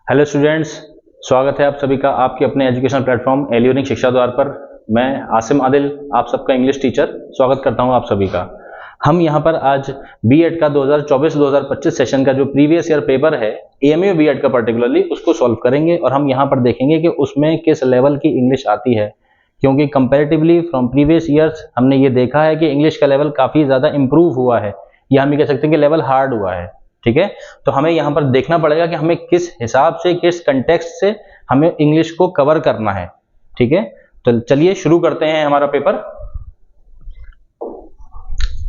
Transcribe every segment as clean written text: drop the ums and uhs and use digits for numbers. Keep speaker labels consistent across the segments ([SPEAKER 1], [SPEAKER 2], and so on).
[SPEAKER 1] Hello students, स्वागत है आप सभी का आपके अपने एजुकेशन प्लेटफॉर्म एलियोनिक शिक्षा द्वार पर। मैं आसिम आदिल, आप सबका इंग्लिश टीचर, स्वागत करता हूं आप सभी का। हम यहां पर आज बीएड का 2024-2025 सेशन का जो प्रीवियस ईयर पेपर है एएमयू बीएड का पर्टिकुलरली, उसको सॉल्व करेंगे और हम यहां पर देखेंगे कि उसमें किस लेवल की इंग्लिश आती है, क्योंकि कंपैरेटिवली फ्रॉम प्रीवियस ईयर्स हमने ये देखा है कि इंग्लिश का लेवल काफ़ी ज़्यादा इंप्रूव हुआ है, या हम ये कह सकते हैं कि लेवल हार्ड हुआ है। ठीक है, तो हमें यहाँ पर देखना पड़ेगा कि हमें किस हिसाब से, किस कंटेक्स्ट से हमें इंग्लिश को कवर करना है। ठीक है, तो चलिए शुरू करते हैं हमारा पेपर।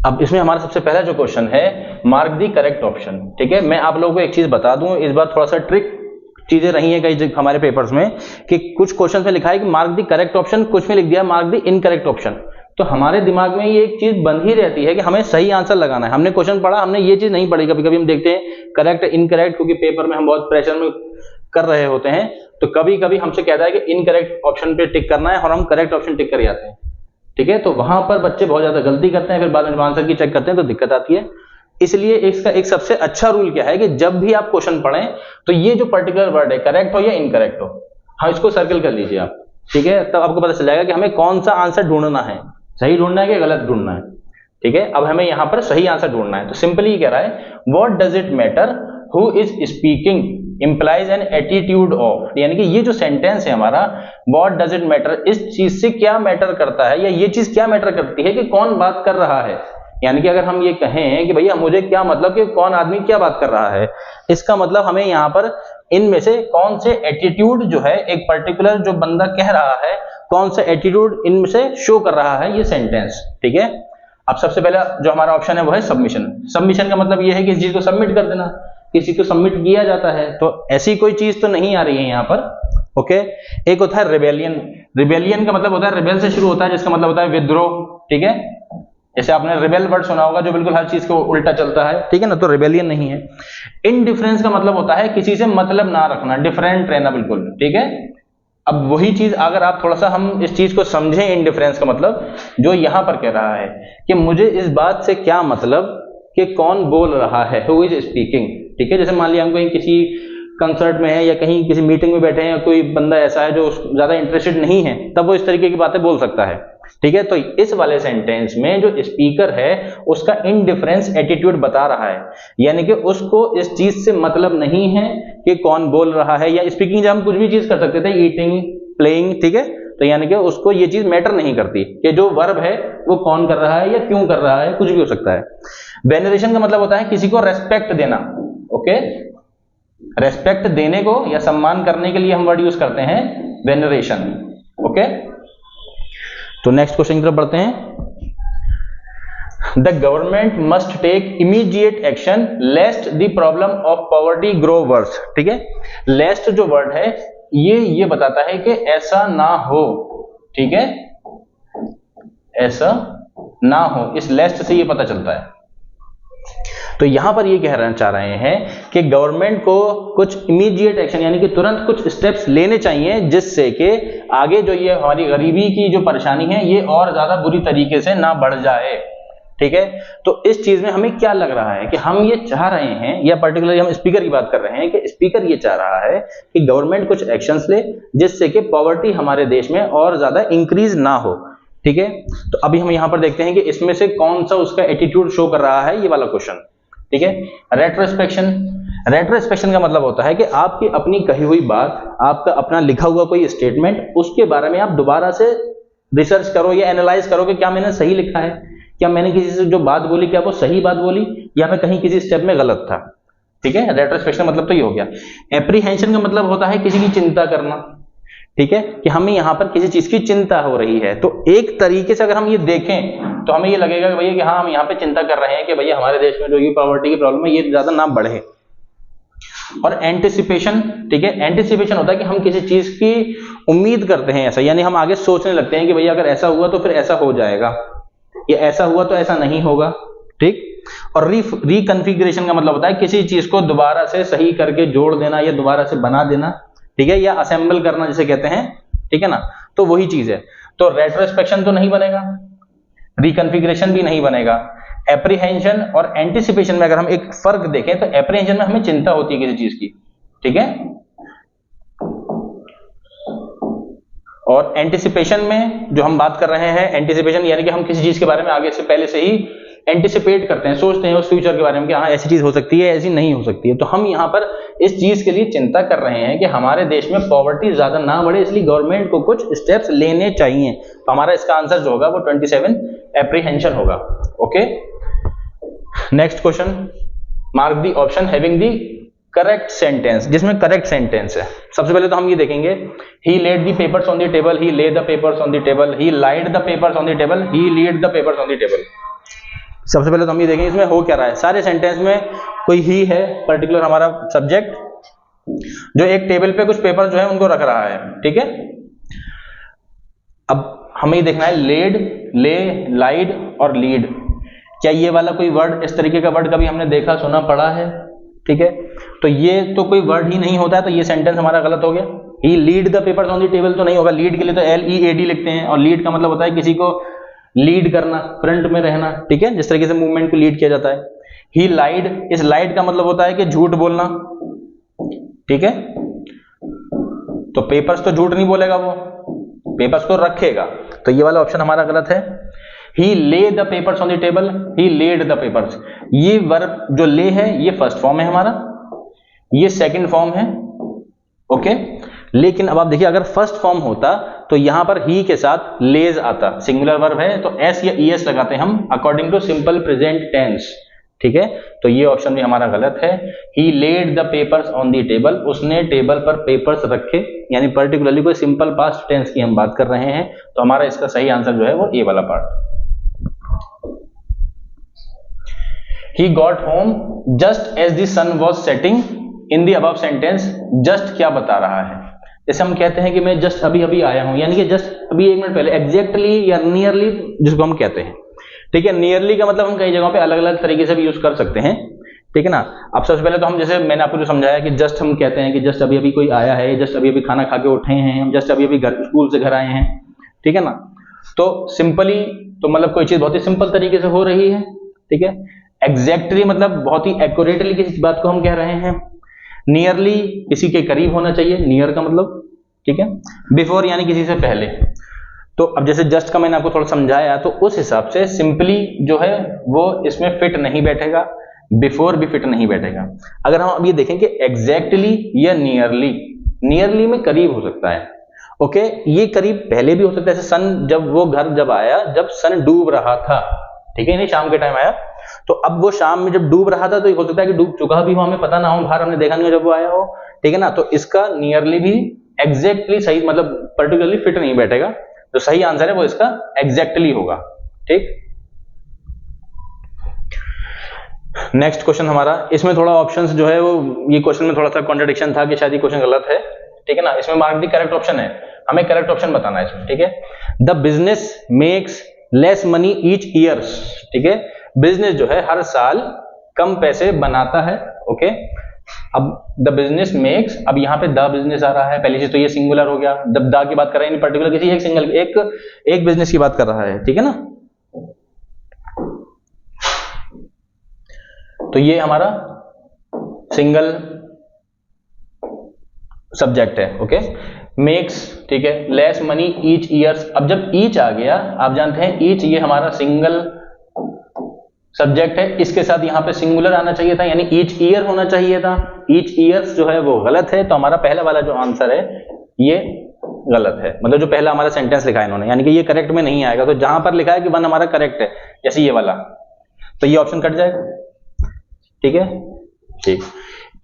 [SPEAKER 1] अब इसमें हमारा सबसे पहला जो क्वेश्चन है, मार्क दी करेक्ट ऑप्शन। ठीक है, मैं आप लोगों को एक चीज बता दूं, इस बार थोड़ा सा ट्रिक चीजें रही हैं कई हमारे पेपर्स में कि कुछ क्वेश्चन में लिखा है कि मार्क दी करेक्ट ऑप्शन, कुछ में लिख दिया मार्क दी इनकरेक्ट ऑप्शन। तो हमारे दिमाग में ये एक चीज बन ही रहती है कि हमें सही आंसर लगाना है। हमने क्वेश्चन पढ़ा, हमने ये चीज नहीं पढ़ी। कभी कभी हम देखते हैं करेक्ट इनकरेक्ट, क्योंकि पेपर में हम बहुत प्रेशर में कर रहे होते हैं, तो कभी कभी हमसे कहता है कि इनकरेक्ट ऑप्शन पे टिक करना है और हम करेक्ट ऑप्शन टिक कर जाते हैं। ठीक है, तो वहां पर बच्चे बहुत ज्यादा गलती करते हैं, फिर बाद में आंसर की चेक करते हैं तो दिक्कत आती है। इसलिए इसका एक सबसे अच्छा रूल क्या है कि जब भी आप क्वेश्चन पढ़ें तो ये जो पर्टिकुलर वर्ड है, करेक्ट हो या इनकरेक्ट हो, हाँ, इसको सर्कल कर लीजिए आप। ठीक है, तब आपको पता चल जाएगा कि हमें कौन सा आंसर ढूंढना है, सही ढूंढना है कि गलत ढूंढना है। ठीक है, अब हमें यहां पर सही आंसर ढूंढना है। तो सिंपली कह रहा है what does it matter who is speaking implies an attitude of, यानी कि ये जो सेंटेंस है हमारा, व्हाट डज इट मैटर, इस चीज से क्या मैटर करता है या ये चीज क्या मैटर करती है कि कौन बात कर रहा है। यानी कि अगर हम ये कहें कि भैया मुझे क्या मतलब कि कौन आदमी क्या बात कर रहा है, इसका मतलब हमें यहां पर इनमें से कौन से एटीट्यूड जो है, एक पर्टिकुलर जो बंदा कह रहा है, कौन सा एटीट्यूड इनमें से शो कर रहा है ये सेंटेंस। ठीक है, अब सबसे पहला जो हमारा ऑप्शन है वो है सबमिशन। सबमिशन का मतलब ये है कि किसी चीज को सबमिट कर देना, किसी को सबमिट किया जाता है, तो ऐसी कोई चीज तो नहीं आ रही है यहाँ पर। ओके, एक होता है रिबेलियन। रिबेलियन का मतलब होता है, रिबेल से शुरू होता है, जिसका मतलब होता है विद्रोह। ठीक है, जैसे आपने रिबेल वर्ड सुना होगा जो बिल्कुल हर चीज को उल्टा चलता है। ठीक है ना, तो रिबेलियन नहीं है। इनडिफरेंस का मतलब होता है किसी से मतलब ना रखना, डिफरेंट रहना बिल्कुल। ठीक है, अब वही चीज अगर आप थोड़ा सा हम इस चीज को समझें, इनडिफरेंस का मतलब जो यहां पर कह रहा है कि मुझे इस बात से क्या मतलब कि कौन बोल रहा है, हु इज स्पीकिंग। ठीक है, जैसे मान लिया हम कहीं किसी कंसर्ट में है या कहीं किसी मीटिंग में बैठे हैं, कोई बंदा ऐसा है जो ज्यादा इंटरेस्टेड नहीं है, तब वो इस तरीके की बातें बोल सकता है। ठीक है, तो इस वाले सेंटेंस में जो स्पीकर है उसका इनडिफरेंस एटीट्यूड बता रहा है, यानी कि उसको इस चीज से मतलब नहीं है कि कौन बोल रहा है। या स्पीकिंग जब हम कुछ भी चीज कर सकते थे, ईटिंग, प्लेइंग, ठीक है, तो यानी कि उसको ये चीज मैटर नहीं करती कि जो वर्ब है वो कौन कर रहा है या क्यों कर रहा है, कुछ भी हो सकता है। वेनरेशन का मतलब होता है किसी को रेस्पेक्ट देना। ओके, रेस्पेक्ट देने को या सम्मान करने के लिए हम वर्ड यूज करते हैं वेनरेशन। ओके, तो नेक्स्ट क्वेश्चन की तरफ बढ़ते हैं। The government must take immediate action lest the problem of poverty grow worse. ठीक है, लेस्ट जो वर्ड है ये बताता है कि ऐसा ना हो। ठीक है, ऐसा ना हो, इस लेस्ट से ये पता चलता है। तो यहां पर ये कहना चाह रहे हैं कि गवर्नमेंट को कुछ इमीडिएट एक्शन यानी कि तुरंत कुछ स्टेप्स लेने चाहिए जिससे कि आगे जो ये हमारी गरीबी की जो परेशानी है ये और ज्यादा बुरी तरीके से ना बढ़ जाए। ठीक है, तो इस चीज में हमें क्या लग रहा है कि हम ये चाह रहे हैं, या पर्टिकुलरली हम स्पीकर की बात कर रहे हैं कि स्पीकर ये चाह रहा है कि गवर्नमेंट कुछ एक्शंस ले जिससे कि पॉवर्टी हमारे देश में और ज्यादा इंक्रीज ना हो। ठीक है, तो अभी हम यहां पर देखते हैं कि इसमें से कौन सा उसका एटीट्यूड शो कर रहा है, ये वाला क्वेश्चन। ठीक है, रेट्रोस्पेक्शन। रेट्रोस्पेक्शन का मतलब होता है कि आपकी अपनी कही हुई बात, आपका अपना लिखा हुआ कोई स्टेटमेंट, उसके बारे में आप दोबारा से रिसर्च करो या एनालाइज करो कि क्या मैंने सही लिखा है, क्या मैंने किसी से जो बात बोली क्या वो सही बात बोली, या मैं कहीं किसी स्टेप में गलत था। ठीक है, रेट्रोस्पेक्शन मतलब तो ये हो गया। एप्रीहेंशन का मतलब होता है किसी की चिंता करना। ठीक है, कि हमें यहां पर किसी चीज की चिंता हो रही है, तो एक तरीके से अगर हम ये देखें तो हमें ये लगेगा कि भैया कि हाँ, हम यहाँ पे चिंता कर रहे हैं कि भैया हमारे देश में जो ये पॉवर्टी की प्रॉब्लम है ये ज्यादा ना बढ़े। और एंटिसिपेशन, ठीक है, एंटिसिपेशन होता है कि हम किसी चीज की उम्मीद करते हैं ऐसा, यानी हम आगे सोचने लगते हैं कि भैया अगर ऐसा हुआ तो फिर ऐसा हो जाएगा, या ऐसा हुआ तो ऐसा नहीं होगा। ठीक, और रिकन्फिगरेशन का मतलब होता है किसी चीज को दोबारा से सही करके जोड़ देना या दोबारा से बना देना। ठीक है, या असेंबल करना जिसे कहते हैं। ठीक है ना, तो वही चीज है। तो रेट्रोस्पेक्शन तो नहीं बनेगा, रिकन्फिगरेशन भी नहीं बनेगा। एप्रीहेंशन और एंटिसिपेशन में अगर हम एक फर्क देखें तो एप्रीहेंशन में हमें चिंता होती है किसी चीज की। ठीक है, और एंटिसिपेशन में जो हम बात कर रहे हैं, एंटिसिपेशन यानी कि हम किसी चीज के बारे में आगे से पहले से ही एंटिसिपेट करते हैं, सोचते हैं उस फ्यूचर के बारे में कि हाँ ऐसी चीज हो सकती है, ऐसी नहीं हो सकती है। तो हम यहाँ पर इस चीज के लिए चिंता कर रहे हैं कि हमारे देश में पॉवर्टी ज्यादा ना बढ़े, इसलिए गवर्नमेंट को कुछ स्टेप्स लेने चाहिए। तो हमारा इसका आंसर जो होगा वो 27 एप्रीहेंशन होगा। Okay, next question, mark the option having the correct sentence, जिसमें करेक्ट सेंटेंस है। सबसे पहले तो हम ये देखेंगे, he lead the papers on the table, he lay the papers on the table, he laid the papers on the table, he lead the papers on the table. सबसे पहले तो हम ये देखेंगे इसमें हो क्या रहा है। सारे सेंटेंस में कोई ही है, पर्टिकुलर हमारा सब्जेक्ट, जो एक टेबल पे कुछ पेपर जो है उनको रख रहा है, ठीक है। अब हमें ये देखना है लेड, ले, लाइड और लीड, क्या ये वाला कोई वर्ड, इस तरीके का वर्ड कभी हमने देखा, सुना, पढ़ा है, ठीक है। तो ये तो कोई वर्ड ही नहीं होता है, तो ये सेंटेंस हमारा गलत हो गया। He lead the papers on the table तो नहीं होगा, लीड के लिए तो LEAD लिखते हैं, और लीड का मतलब होता है किसी को लीड करना, फ्रंट में रहना, ठीक है, जिस तरीके से मूवमेंट को लीड किया जाता है। ही लाइड, इस लाइड का मतलब होता है कि झूठ बोलना, ठीक है। तो पेपर्स तो झूठ नहीं बोलेगा, वो पेपर्स तो रखेगा, तो ये वाला ऑप्शन हमारा गलत है। He lay the papers on the table, he lead the papers, ये वर्ब जो ले है ये फर्स्ट फॉर्म है हमारा, ये सेकंड फॉर्म है, ओके। लेकिन अब आप देखिए, अगर फर्स्ट फॉर्म होता तो यहां पर ही के साथ लेज आता, सिंगुलर वर्ब है तो एस या ES लगाते हैं हम according to simple present tense, ठीक है। तो ये ऑप्शन भी हमारा गलत है। He lead the papers on the table, उसने टेबल पर पेपर्स रखे, यानी पर्टिकुलरली कोई सिंपल पास्ट टेंस की हम बात कर रहे हैं, तो हमारा इसका सही आंसर जो है वो ए वाला part. He got home just as the sun was setting, in the above sentence just क्या बता रहा है। जैसे हम कहते हैं कि मैं जस्ट अभी अभी आया हूं, यानी कि जस्ट अभी 1 मिनट पहले, एग्जैक्टली या नियरली जिसको हम कहते हैं, ठीक है। नियरली का मतलब हम कई जगहों पे अलग अलग तरीके से भी यूज कर सकते हैं, ठीक है ना। अब सबसे पहले तो हम, जैसे मैंने आपको जो समझाया कि जस्ट हम कहते हैं कि जस्ट अभी अभी कोई आया है, जस्ट अभी अभी खाना खा के उठे हैं, हम जस्ट अभी अभी स्कूल से घर आए हैं, ठीक है ना। तो सिंपली तो मतलब कोई चीज बहुत ही सिंपल तरीके से हो रही है, ठीक है। एग्जैक्टली मतलब बहुत ही एक्यूरेटली किसी बात को हम कह रहे हैं। नियरली किसी के करीब होना चाहिए, नियर का मतलब, ठीक है। बिफोर यानी किसी से पहले। तो अब जैसे जस्ट का मैंने आपको थोड़ा समझाया, तो उस हिसाब से सिंपली जो है वो इसमें फिट नहीं बैठेगा, बिफोर भी फिट नहीं बैठेगा। अगर हम अब ये देखें कि एग्जैक्टली या नियरली, नियरली में करीब हो सकता है, ओके। ये करीब पहले भी हो सकता है, जैसे सन, जब वो घर जब आया जब सन डूब रहा था, ठीक है, नहीं शाम के टाइम आया, तो अब वो शाम में जब डूब रहा था तो ये हो सकता है कि डूब चुका भी हो, हमें पता ना हो, बाहर हमने देखा नहीं हो जब वो आया हो, ठीक है ना। तो इसका नियरली भी एग्जैक्टली सही मतलब पर्टिकुलरली फिट नहीं बैठेगा, जो सही आंसर है वो इसका एग्जैक्टली होगा, ठीक। नेक्स्ट क्वेश्चन हमारा, इसमें थोड़ा ऑप्शंस जो है वो, ये क्वेश्चन में थोड़ा सा कॉन्ट्रडिक्शन था कि शायद ये क्वेश्चन गलत है, ठीक है ना। इसमें मार्क द करेक्ट ऑप्शन है, हमें करेक्ट ऑप्शन बताना है इसमें, ठीक है। The business makes less money each years, ठीक है। बिजनेस जो है हर साल कम पैसे बनाता है, ओके। अब द बिजनेस मेक्स, अब यहां पे द बिजनेस आ रहा है, पहली चीज तो ये सिंगुलर हो गया, जब द की बात कर रहे हैं पर्टिकुलर किसी एक सिंगल एक बिजनेस की बात कर रहा है, ठीक है ना। तो ये हमारा सिंगल सब्जेक्ट है, ओके। मेक्स, ठीक है, लेस मनी ईच ईयर्स। अब जब ईच आ गया, आप जानते हैं ईच ये हमारा सिंगल सब्जेक्ट है, इसके साथ यहां पे सिंगुलर आना चाहिए था, यानी ईच ईयर होना चाहिए था। ईच ईयर्स जो है वो गलत है, तो हमारा पहला वाला जो आंसर है ये गलत है, मतलब जो पहला हमारा सेंटेंस लिखा है इन्होंने, यानी कि ये करेक्ट में नहीं आएगा। तो जहां पर लिखा है कि 1 हमारा करेक्ट है, जैसे ये वाला, तो ये ऑप्शन कट जाएगा, ठीक है, ठीक।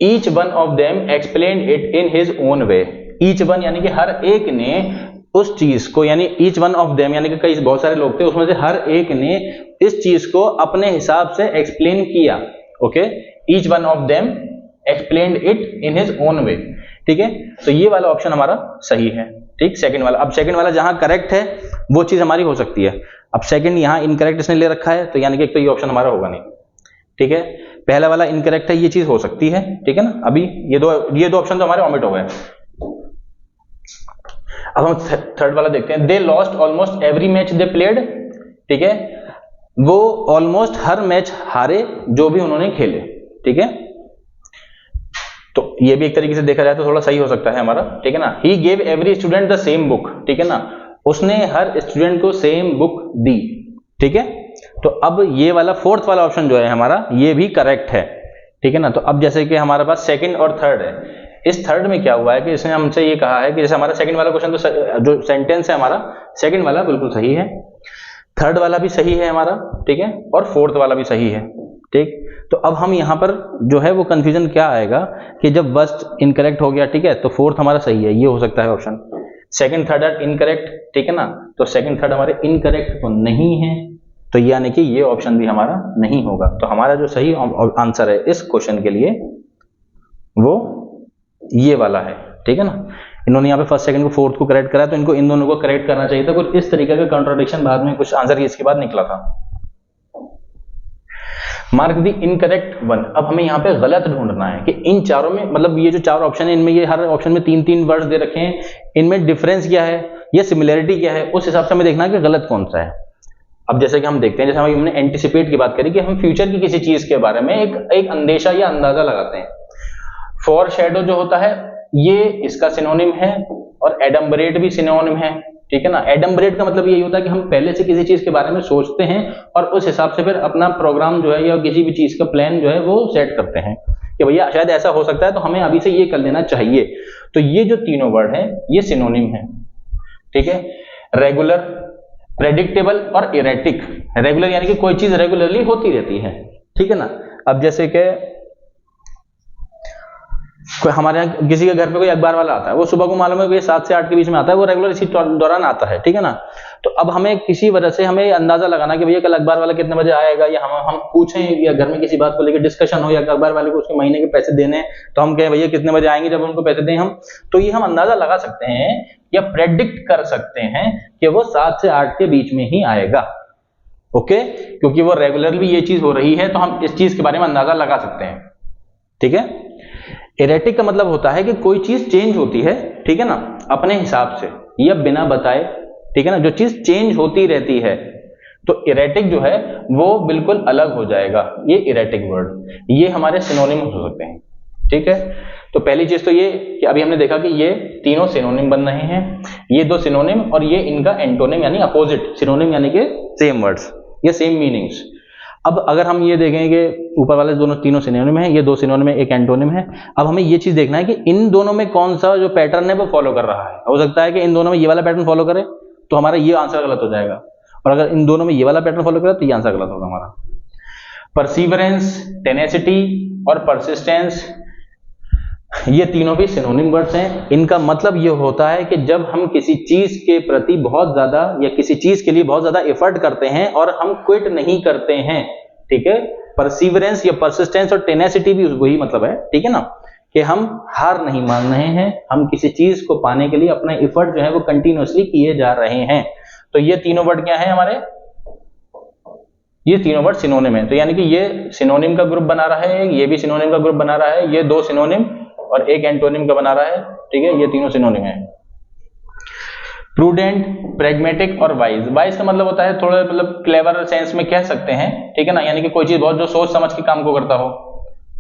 [SPEAKER 1] Each one of them explain it in his own way. Each one यानी कि हर एक ने उस चीज को, यानी ईच वन ऑफ देम यानी कि कई बहुत सारे लोग थे, उसमें से हर एक ने इस चीज को अपने हिसाब से एक्सप्लेन किया, okay. Each one of them explained it in his own way, ठीक है। तो ये वाला ऑप्शन हमारा सही है, ठीक, सेकंड वाला। अब सेकंड वाला जहां करेक्ट है वो चीज हमारी हो सकती है, अब सेकंड यहां इनकरेक्ट इसने ले रखा है, तो यानी कि एक तो ये ऑप्शन हमारा होगा नहीं, ठीक है। पहला वाला इनकरेक्ट है, ये चीज हो सकती है, ठीक है ना। अभी ये दो ऑप्शन तो हमारे ऑमिट हो गए। अब हम थर्ड वाला देखते हैं, they lost almost every match they played, ठीक है। वो ऑलमोस्ट हर मैच हारे जो भी उन्होंने खेले, ठीक है। तो ये भी एक तरीके से देखा जाए तो थोड़ा सही हो सकता है हमारा, ठीक है ना। He gave every student the same book, ठीक है ना, उसने हर स्टूडेंट को सेम बुक दी, ठीक है। तो अब ये वाला फोर्थ वाला ऑप्शन जो है हमारा, ये भी करेक्ट है, ठीक है ना। तो अब जैसे कि हमारे पास सेकंड और थर्ड है, इस थर्ड में क्या हुआ है कि इसने हमसे ये कहा है कि जैसे हमारा सेकंड वाला क्वेश्चन तो जो सेंटेंस है हमारा सेकंड वाला बिल्कुल सही है, थर्ड वाला भी सही है हमारा, ठीक है, और फोर्थ वाला भी सही है, ठीक। तो अब हम यहाँ पर जो है वो कंफ्यूजन क्या आएगा कि जब फर्स्ट इनकरेक्ट हो गया, ठीक है, तो फोर्थ हमारा सही है, ये हो सकता है option. Second third are incorrect, ठीक है ना, तो सेकंड थर्ड हमारे इनकरेक्ट तो नहीं है, तो यानी कि ये ऑप्शन भी हमारा नहीं होगा। तो हमारा जो सही आंसर है इस क्वेश्चन के लिए वो ये वाला है, ठीक है ना। इन्होंने यहाँ पे फर्स्ट सेकंड को फोर्थ को करेक्ट करा, तो इनको इन दोनों को करेक्ट करना चाहिए था। कुछ इस तरीके का कॉन्ट्राडिक्शन बाद में कुछ आंसर इसके बाद निकला था। Mark the incorrect one. अब हमें यहाँ पे गलत ढूंढना है कि इन चारों में, मतलब ये जो चार ऑप्शन है इनमें, ये हर ऑप्शन में तीन तीन वर्ड्स दे रखे हैं, इनमें डिफरेंस क्या है या सिमिलरिटी क्या है, उस हिसाब से हमें देखना है कि गलत कौन सा है। अब जैसे कि हम देखते हैं, जैसे हमने एंटिसिपेट की बात करी कि हम फ्यूचर की किसी चीज के बारे में एक अंदेशा या अंदाजा लगाते हैं। फॉर शैडो जो होता है ये इसका सिनोनिम है, और एडम्बरेट भी सिनोनिम है, ठीक है ना। एडम्बरेट का मतलब यही होता है कि हम पहले से किसी चीज के बारे में सोचते हैं और उस हिसाब से फिर अपना प्रोग्राम जो है या किसी भी चीज का प्लान जो है वो सेट करते हैं कि भैया शायद ऐसा हो सकता है तो हमें अभी से ये कर लेना चाहिए। तो ये जो तीनों वर्ड हैं ये सिनोनिम है, ठीक है। रेगुलर, प्रेडिक्टेबल और इरेटिक। रेगुलर यानी कि कोई चीज रेगुलरली होती रहती है, ठीक है ना। अब जैसे कि हमारे यहाँ किसी के घर पे कोई अखबार वाला आता है, वो सुबह को मालूम है कि 7 से 8 के बीच में आता है, वो रेगुलर इसी दौरान आता है, ठीक है ना। तो अब हमें किसी वजह से हमें अंदाजा लगाना कि भैया कल अखबार वाला कितने बजे आएगा, या हम पूछें या घर में किसी बात को लेकर डिस्कशन हो या अखबार वाले को उसके महीने के पैसे देने हैं, तो हम कहें भैया कितने बजे आएंगे, जब उनको पैसे दें हम, तो ये हम अंदाजा लगा सकते हैं या प्रेडिक्ट कर सकते हैं कि वो 7 से 8 के बीच में ही आएगा, ओके। क्योंकि वो रेगुलरली ये चीज हो रही है तो हम इस चीज के बारे में अंदाजा लगा सकते हैं, ठीक है। इरेटिक का मतलब होता है कि कोई चीज चेंज होती है, ठीक है ना, अपने हिसाब से या बिना बताए, ठीक है ना, जो चीज चेंज होती रहती है, तो इरेटिक जो है वो बिल्कुल अलग हो जाएगा। ये इरेटिक वर्ड, ये हमारे सिनोनिम हो सकते हैं, ठीक है। तो पहली चीज तो ये कि अभी हमने देखा कि ये तीनों सिनोनिम बन रहे हैं, ये दो सिनोनिम और ये इनका एंटोनिम यानी अपोजिट, सिनोनिम यानी कि सेम वर्ड्स या सेम मीनिंग्स। अब अगर हम ये देखें कि ऊपर वाले दोनों तीनों सिनोनिम है, ये दो सिनोनिम है, एक एंटोनिम है। अब हमें ये चीज देखना है कि इन दोनों में कौन सा जो पैटर्न है वो फॉलो कर रहा है। हो सकता है कि इन दोनों में ये वाला पैटर्न फॉलो करे तो हमारा ये आंसर गलत हो जाएगा, और अगर इन दोनों में ये वाला पैटर्न फॉलो करे तो ये आंसर गलत होगा हमारा। परसीवरेंस, टेनेसिटी और परसिस्टेंस, ये तीनों भी सिनोनिम वर्ड्स हैं। इनका मतलब ये होता है कि जब हम किसी चीज के प्रति बहुत ज्यादा या किसी चीज के लिए बहुत ज्यादा एफर्ट करते हैं और हम क्विट नहीं करते हैं, ठीक है। परसीवरेंस या परसिस्टेंस और टेनेसिटी भी वही मतलब है, ठीक है ना, कि हम हार नहीं मान रहे हैं, हम किसी चीज को पाने के लिए अपना एफर्ट जो है वो कंटिन्यूअसली किए जा रहे हैं। तो ये तीनों वर्ड क्या है हमारे, ये तीनों वर्ड सिनोनिम है। तो यानी कि ये सिनोनिम का ग्रुप बना रहा है, ये भी सिनोनिम का ग्रुप बना रहा है, ये दो सिनोनिम और एक एंटोनिम का बना रहा है, ठीक है। ये तीनों सिनोनिम है। प्रूडेंट, प्रेग्मेटिक और वाइज। वाइज का मतलब होता है थोड़ा मतलब क्लेवर सेंस में कह सकते हैं, ठीक है ना, यानी कि कोई चीज बहुत जो सोच समझ के काम को करता हो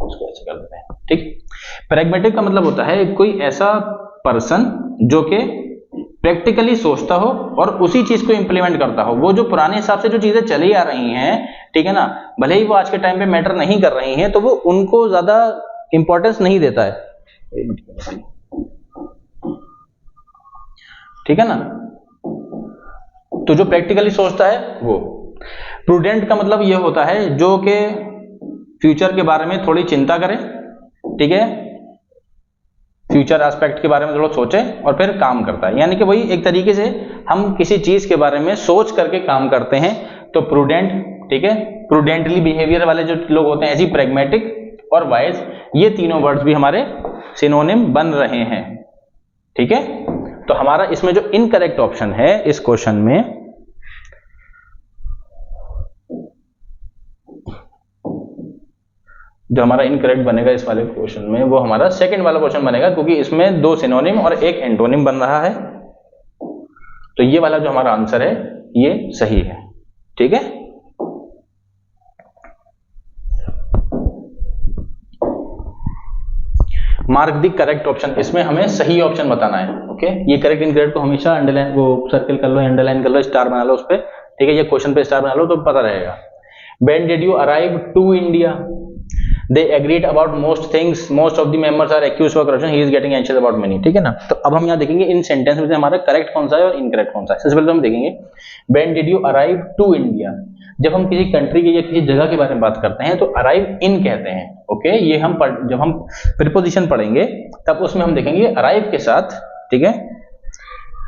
[SPEAKER 1] उसको ऐसे कर देते हैं, ठीक। प्रेग्मेटिक का मतलब होता है कोई ऐसा पर्सन जो कि प्रैक्टिकली सोचता हो और उसी चीज को इंप्लीमेंट करता हो। वो जो पुराने हिसाब से जो चीजें चली आ रही हैं, ठीक है ना, भले ही वो आज के टाइम पे मैटर नहीं कर रही हैं, तो वो उनको ज्यादा इंपॉर्टेंस नहीं देता है, ठीक है ना। तो जो प्रैक्टिकली सोचता है वो। प्रूडेंट का मतलब ये होता है जो कि फ्यूचर के बारे में थोड़ी चिंता करे, ठीक है, फ्यूचर एस्पेक्ट के बारे में थोड़ा सोचे और फिर काम करता है। यानी कि वही एक तरीके से हम किसी चीज के बारे में सोच करके काम करते हैं, तो प्रूडेंट, ठीक है। प्रूडेंटली बिहेवियर वाले जो लोग होते हैं, ऐसी प्रेग्मेटिक और वाइज, ये तीनों वर्ड्स भी हमारे सिनोनिम बन रहे हैं, ठीक है। तो हमारा इसमें जो इनकरेक्ट ऑप्शन है इस क्वेश्चन में, जो हमारा इनकरेक्ट बनेगा इस वाले क्वेश्चन में, वो हमारा सेकंड वाला क्वेश्चन बनेगा, क्योंकि इसमें दो सिनोनिम और एक एंटोनिम बन रहा है। तो ये वाला जो हमारा आंसर है ये सही है, ठीक है। मार्क द करेक्ट ऑप्शन, इसमें हमें सही ऑप्शन बताना है। ओके, ये करेक्ट इनकरेक्ट को हमेशा अंडरलाइन, वो सर्कल कर लो, अंडरलाइन कर लो, स्टार बना लो उस पे, ठीक है, ये क्वेश्चन पे स्टार बना लो तो पता रहेगा। When did you arrive to India? They agreed about most things. Most of the members are accused for corruption. He is getting anxious about money. ठीक है ना। तो अब हम यहाँ देखेंगे इन सेंटेंस में से हमारा करेक्ट कौन सा है और इनकरेक्ट कौन सा है। सबसे पहले तो हम देखेंगे When did you arrive to India? जब हम किसी कंट्री के या किसी जगह के बारे में बात करते हैं तो अराइव इन कहते हैं। ओके, ये हम जब हम प्रीपोजिशन पढ़ेंगे तब उसमें हम देखेंगे अराइव के साथ, ठीक है,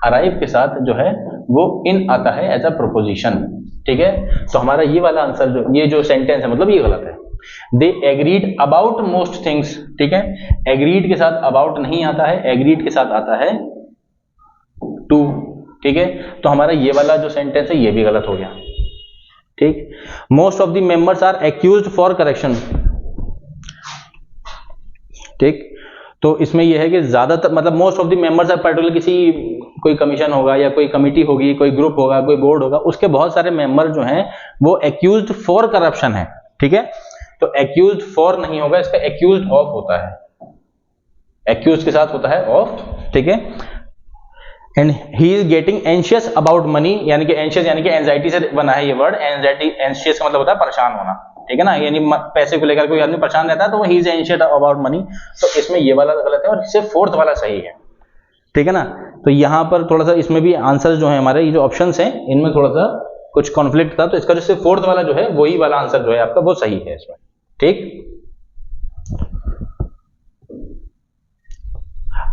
[SPEAKER 1] अराइव के साथ जो है वो इन आता है एज अ प्रोपोजिशन। ठीक है, तो हमारा ये वाला आंसर जो ये जो सेंटेंस है मतलब ये गलत है। They agreed about most things, ठीक है, एग्रीड के साथ अबाउट नहीं आता है, एग्रीड के साथ आता है टू। ठीक है, तो हमारा ये वाला जो सेंटेंस है ये भी गलत हो गया। ठीक, most of the members are accused for correction. ठीक, तो इसमें यह है कि ज्यादातर मतलब most of the members are particular, किसी कोई कमीशन होगा या कोई कमिटी होगी, कोई ग्रुप होगा, कोई बोर्ड होगा, उसके बहुत सारे मेंबर जो हैं वो एक्यूज्ड फॉर करप्शन है। ठीक है, तो एक्यूज्ड फॉर नहीं होगा, इसका एक्यूज्ड ऑफ होता है, एक्यूज्ड के साथ होता है ऑफ। ठीक है, and he is getting anxious about money, यानी कि एंशियस यानी कि एंजाइटी से बना है ये वर्ड। एंजाइटी, एंशियस का मतलब होता है परेशान होना। ठीक है ना, यानी पैसे को लेकर कोई आदमी परेशान रहता है तो he is anxious about money. तो इसमें ये वाला गलत है और इससे फोर्थ वाला सही है। ठीक है ना, तो यहां पर थोड़ा सा इसमें भी आंसर जो है हमारे ये जो ऑप्शंस हैं इनमें थोड़ा सा कुछ कॉन्फ्लिक्ट था, तो इसका जो फोर्थ वाला जो है वही वाला आंसर जो है आपका वो सही है इसमें। ठीक,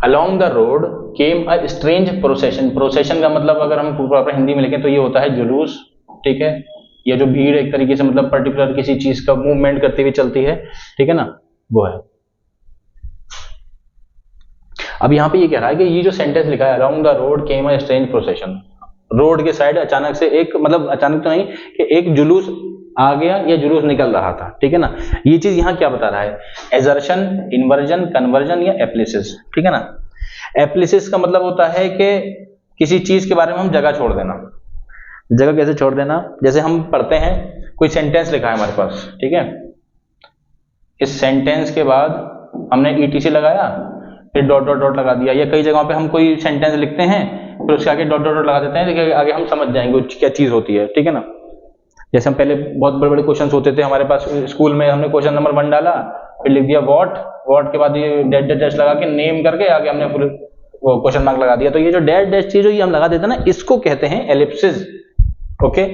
[SPEAKER 1] Along the road came a strange procession। Procession का मतलब अगर हम प्रॉपर हिंदी में लिखें तो ये होता है जुलूस। ठीक है, ये जो भीड़ एक तरीके से मतलब पर्टिकुलर किसी चीज का मूवमेंट करते हुए चलती है। ठीक है ना, वो है। अब यहाँ पे ये कह रहा है कि ये जो सेंटेंस लिखा है along the road came a strange procession, road के साइड अचानक से एक, मतलब अचानक तो नहीं कि एक जुलूस आ गया या जुलूस निकल रहा था। ठीक है ना, ये चीज यहाँ क्या बता रहा है, एजर्शन, इन्वर्जन, कन्वर्जन या एप्लिसिस। ठीक है ना, एप्लिसिस का मतलब होता है कि किसी चीज के बारे में हम जगह छोड़ देना। जगह कैसे छोड़ देना, जैसे हम पढ़ते हैं कोई सेंटेंस लिखा है हमारे पास, ठीक है, इस सेंटेंस के बाद हमने ईटीसी लगाया, फिर डॉट डॉट डॉट लगा दिया, या कई जगहों पे हम कोई सेंटेंस लिखते हैं फिर उसके आगे डॉट डॉट डॉट लगा देते हैं, देखिए आगे हम समझ जाएंगे क्या चीज होती है। ठीक है ना, जैसे हम पहले बहुत बड़े बड़े क्वेश्चन होते थे हमारे पास स्कूल में, हमने क्वेश्चन नंबर 1 डाला, फिर लिख दिया व्हाट, व्हाट के बाद ये डेट डेट डैश लगा के नेम करके आगे हमने फुल वो क्वेश्चन मार्क लगा दिया। तो ये जो डेट डैश चीज जो ये हम लगा देते हैं ना, इसको कहते हैं एलिप्सिस। ओके,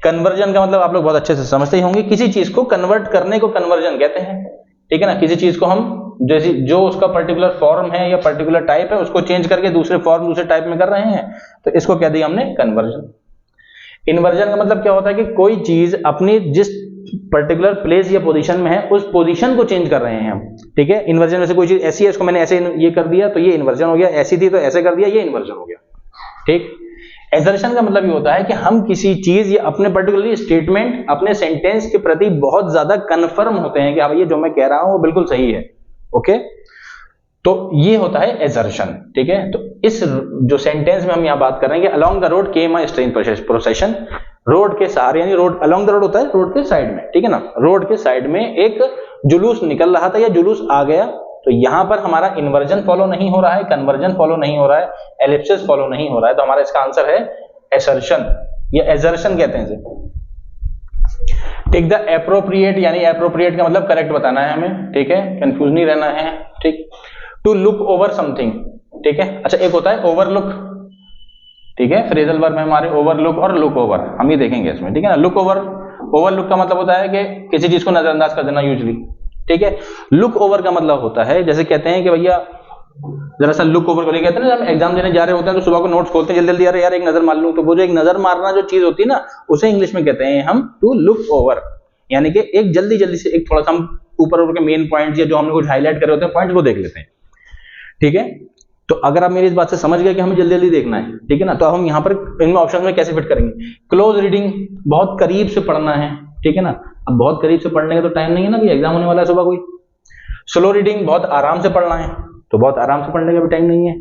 [SPEAKER 1] कन्वर्जन का मतलब आप लोग बहुत अच्छे से समझते ही होंगे, किसी चीज को कन्वर्ट करने को कन्वर्जन कहते हैं। ठीक है ना, किसी चीज को हम जैसे जो उसका पर्टिकुलर फॉर्म है या पर्टिकुलर टाइप है उसको चेंज करके दूसरे फॉर्म दूसरे टाइप में कर रहे हैं, तो इसको कह दिया हमने कन्वर्जन। इन्वर्जन का मतलब क्या होता है कि कोई चीज अपनी जिस पर्टिकुलर प्लेस या पोजीशन में है उस पोजीशन को चेंज कर रहे हैं हम। ठीक है, इन्वर्जन में से कोई चीज ऐसी है इसको मैंने ऐसे ये कर दिया तो ये इन्वर्जन हो गया, ऐसी थी तो ऐसे कर दिया, ये इन्वर्जन हो गया। ठीक, एजर्शन का मतलब ये होता है कि हम किसी चीज या अपने पर्टिकुलर स्टेटमेंट, अपने सेंटेंस के प्रति बहुत ज्यादा कन्फर्म होते हैं कि हाँ ये जो मैं कह रहा हूं वो बिल्कुल सही है। ओके, तो ये होता है एजर्शन। ठीक है, तो इस जो सेंटेंस में हम यहाँ बात कर रहे हैं कि along the road came a strange procession, road के सहारे, यानी रोड अलोंग द रोड होता है रोड के साइड में। ठीक है ना, रोड के साइड में एक जुलूस निकल रहा था या जुलूस आ गया, तो यहां पर हमारा इन्वर्जन फॉलो नहीं हो रहा है, कन्वर्जन फॉलो नहीं हो रहा है, एलिप्सिस फॉलो नहीं हो रहा है, तो हमारा इसका आंसर है एसर्शन या एजर्शन कहते हैं इसे। टेक द एप्रोप्रिएट, यानी एप्रोप्रिएट का मतलब करेक्ट बताना है हमें। ठीक है, कंफ्यूज नहीं रहना है। ठीक, टू लुक ओवर समथिंग। ठीक है, अच्छा एक होता है ओवरलुक। ठीक है, फ्रेजल वर्ब में हमारे ओवरलुक और लुक ओवर हम ये देखेंगे इसमें। ठीक है ना, लुक ओवर, ओवरलुक का मतलब होता है कि किसी चीज को नजरअंदाज कर देना यूजुअली। ठीक है, लुक ओवर का मतलब होता है जैसे कहते हैं कि भैया जरा सा लुक ओवर करिए, कहते हैं ना हम एग्जाम देने जा रहे होते हैं तो सुबह को नोट्स खोलते हैं जल्दी जल्दी, यार एक नजर मार लूं, तो वो जो एक नजर मारना जो चीज होती है ना उसे इंग्लिश में कहते हैं हम टू लुक ओवर, यानी कि एक जल्दी जल्दी से एक थोड़ा सा हम ऊपर ऊपर के मेन पॉइंट या जो हमने कुछ हाईलाइट करे होते हैं पॉइंट वो देख लेते हैं। ठीक है, तो अगर आप मेरी इस बात से समझ गए कि हमें जल्दी जल्दी देखना है, ठीक है ना, तो अब हम यहाँ पर इनमें ऑप्शन में कैसे फिट करेंगे। क्लोज रीडिंग, बहुत करीब से पढ़ना है। ठीक है ना, अब बहुत करीब से पढ़ने का तो टाइम नहीं है ना, भी एग्जाम होने वाला है सुबह कोई। स्लो रीडिंग, बहुत आराम से पढ़ना है, तो बहुत आराम से पढ़ने का भी टाइम नहीं है।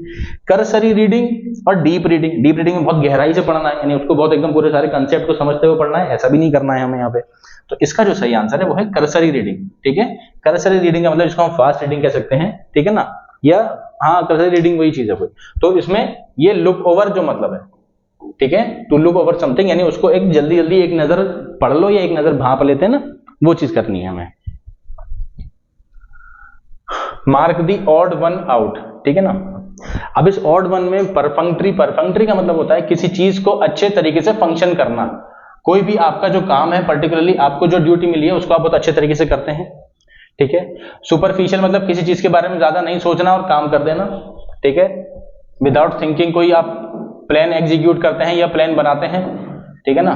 [SPEAKER 1] करसरी रीडिंग और डीप रीडिंग, डीप रीडिंग में बहुत गहराई से पढ़ना है, यानी उसको बहुत एकदम पूरे सारे कंसेप्ट को समझते हुए पढ़ना है, ऐसा भी नहीं करना है हमें यहाँ पे। तो इसका जो सही आंसर है वो है करसरी रीडिंग। ठीक है, करसरी रीडिंग का मतलब जिसको हम फास्ट रीडिंग कह सकते हैं। ठीक है ना, या हाँ कर्सरी रीडिंग वही चीज है कोई। तो इसमें ये लुक ओवर जो मतलब है, ठीक है, टू लुक ओवर समथिंग यानी उसको एक जल्दी जल्दी एक नजर पढ़ लो या एक नजर भांप लेते हैं ना, वो चीज करनी है हमें। Mark the odd one out, ठीक है ना। अब इस ऑड वन में परफंक्ट्री का मतलब होता है किसी चीज को अच्छे तरीके से फंक्शन करना। कोई भी आपका जो काम है, पर्टिकुलरली आपको जो ड्यूटी मिली है उसको आप बहुत अच्छे तरीके से करते हैं, ठीक है। सुपरफिशियल मतलब किसी चीज के बारे में ज्यादा नहीं सोचना और काम कर देना, ठीक है। विदाउट थिंकिंग कोई आप प्लान एग्जीक्यूट करते हैं या प्लान बनाते हैं, ठीक है ना,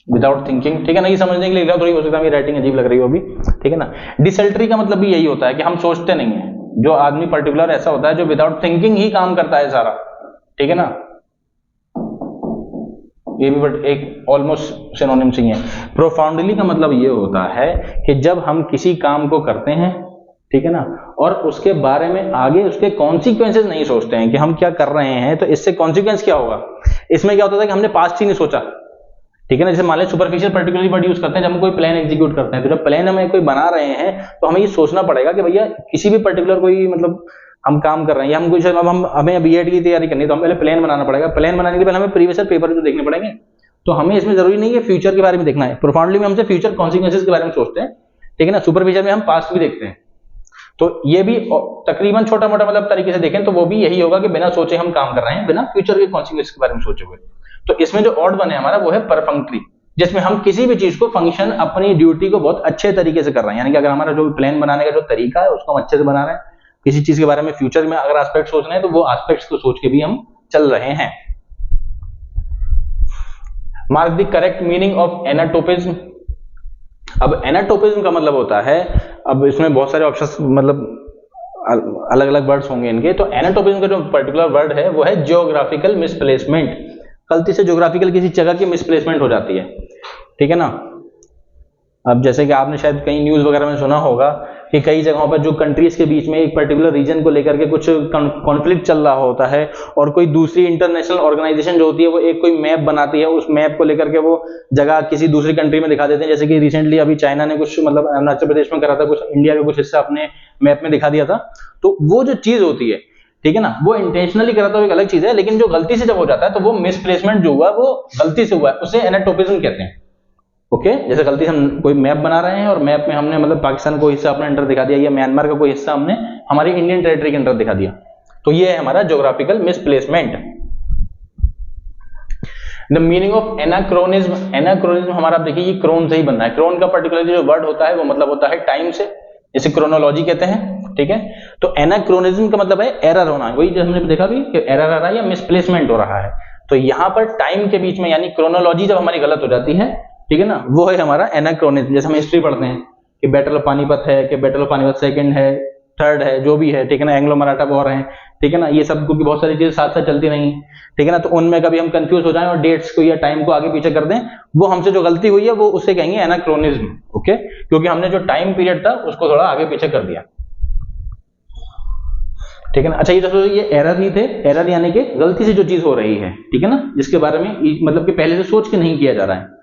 [SPEAKER 1] विदाउट थिंकिंग, ठीक है ना। ये समझने के लिए थोड़ी हो सकता है राइटिंग अजीब लग रही हो अभी, ठीक है ना। डिसल्टरी का मतलब भी यही होता है कि हम सोचते नहीं है। जो आदमी पर्टिकुलर ऐसा होता है जो विदाउट थिंकिंग ही काम करता है सारा, ठीक है ना। ये भी बट एक ऑलमोस्ट सिनोनिम से ही है। प्रोफाउंडली का मतलब ये होता है कि जब हम किसी काम को करते हैं, ठीक है ना, और उसके बारे में आगे उसके कॉन्सिक्वेंसेस नहीं सोचते हैं कि हम क्या कर रहे हैं तो इससे कॉन्सिक्वेंस क्या होगा। इसमें क्या होता है कि हमने पास्ट ही नहीं सोचा, ठीक है ना। जैसे मान लीजिए सुपरफिशियल पर्टिकुलरली वर्ड यूज करते हैं जब हम कोई प्लान एग्जीक्यूट करते हैं, तो जब प्लान हमें कोई बना रहे हैं तो हमें ये सोचना पड़ेगा कि भैया किसी भी पर्टिकुलर कोई मतलब हम काम कर रहे हैं या हम कुछ अब हम हमें बीएड की तैयारी करनी है तो हम पहले प्लान बनाना पड़ेगा। प्लान बनाने के पहले हमें प्रीवियस पेपर जो देखने पड़ेंगे। तो हमें इसमें जरूरी नहीं है फ्यूचर के बारे में देखना है। प्रोफाउंडली में हमसे फ्यूचर कॉन्सिक्वेंसेस के बारे में सोचते हैं, ठीक है ना। सुपरफिशियल में हम पास्ट भी देखते हैं। तो ये भी तकरीबन छोटा मोटा मतलब तरीके से देखें तो वो भी यही होगा कि बिना सोचे हम काम कर रहे हैं, बिना फ्यूचर के कॉन्सिक्वेंस के बारे में सोचे हुए। तो इसमें जो ऑड वन है हमारा वो है परफंक्ट्री, जिसमें हम किसी भी चीज को फंक्शन अपनी ड्यूटी को बहुत अच्छे तरीके से कर रहे हैं। यानी कि अगर हमारा जो प्लान बनाने का जो तरीका है उसको हम अच्छे से बना रहे हैं, किसी चीज के बारे में फ्यूचर में अगर एस्पेक्ट सोच रहे हैं तो वो एस्पेक्ट्स को सोच के भी हम चल रहे हैं। Mark the correct meaning of anatopism. अब एनाटोपिज्म का मतलब होता है, अब इसमें बहुत सारे ऑप्शंस मतलब अलग अलग वर्ड्स होंगे इनके। तो एनाटोपिज्म का जो पर्टिकुलर वर्ड है वो है जियोग्राफिकल मिसप्लेसमेंट। गलती से ज्योग्राफिकल किसी जगह की मिसप्लेसमेंट हो जाती है, ठीक है ना। अब जैसे कि आपने शायद कहीं न्यूज वगैरह में सुना होगा कि कई जगहों पर जो कंट्रीज के बीच में एक पर्टिकुलर रीजन को लेकर के कुछ कॉन्फ्लिक्ट चल रहा होता है और कोई दूसरी इंटरनेशनल ऑर्गेनाइजेशन जो होती है वो एक कोई मैप बनाती है, उस मैप को लेकर के वो जगह किसी दूसरी कंट्री में दिखा देते हैं। जैसे कि रिसेंटली अभी चाइना ने कुछ मतलब अरुणाचल प्रदेश में करा था, कुछ इंडिया का कुछ हिस्सा अपने मैप में दिखा दिया था। तो वो जो चीज होती है, ठीक है ना, वो इंटेंशनली करा तो एक अलग चीज है, लेकिन जो गलती से जब हो जाता है तो वो मिसप्लेसमेंट जो हुआ वो गलती से हुआ है, उसे एनाटोपिज्म कहते हैं। ओके, जैसे गलती से हम कोई मैप बना रहे हैं और मैप में हमने मतलब पाकिस्तान को हिस्सा अपने अंडर दिखा दिया या म्यांमार का कोई हिस्सा हमने हमारी इंडियन टेरिटरी के अंडर दिखा दिया, तो ये है हमारा geographical misplacement. The meaning of anachronism. Anachronism हमारा देखिए ये क्रोन से ही बनना है। क्रोन का पर्टिकुलरली जो वर्ड होता है वो मतलब होता है टाइम से, जैसे क्रोनोलॉजी कहते हैं, ठीक है। तो एनाक्रोनिज्म का मतलब है एरर होना, वही जो हमने देखा भी कि एरर आ रहा है या मिसप्लेसमेंट हो रहा है। तो यहां पर टाइम के बीच में यानी क्रोनोलॉजी जब हमारी गलत हो जाती है, ठीक है ना, वो है हमारा एनाक्रोनिज्म। जैसे हम हिस्ट्री पढ़ते हैं कि बैटल ऑफ पानीपत है, कि बैटल ऑफ पानीपत सेकंड है, थर्ड है, जो भी है, ठीक है ना, एंग्लो मराठा वॉर है, ठीक है ना, ये सब क्योंकि बहुत सारी चीजें साथ साथ चलती नहीं, ठीक है ना। तो उनमें कभी हम कंफ्यूज हो जाएं और डेट्स को या टाइम को आगे पीछे कर दें, वो हमसे जो गलती हुई है वो उसे कहेंगे एनाक्रोनिज्म। ओके, क्योंकि हमने जो टाइम पीरियड था उसको थोड़ा आगे पीछे कर दिया, ठीक है ना। अच्छा, ये एरर नहीं थे, एरर यानी कि गलती से जो चीज हो रही है, ठीक है ना, जिसके बारे में मतलब कि पहले से सोच के नहीं किया जा रहा है।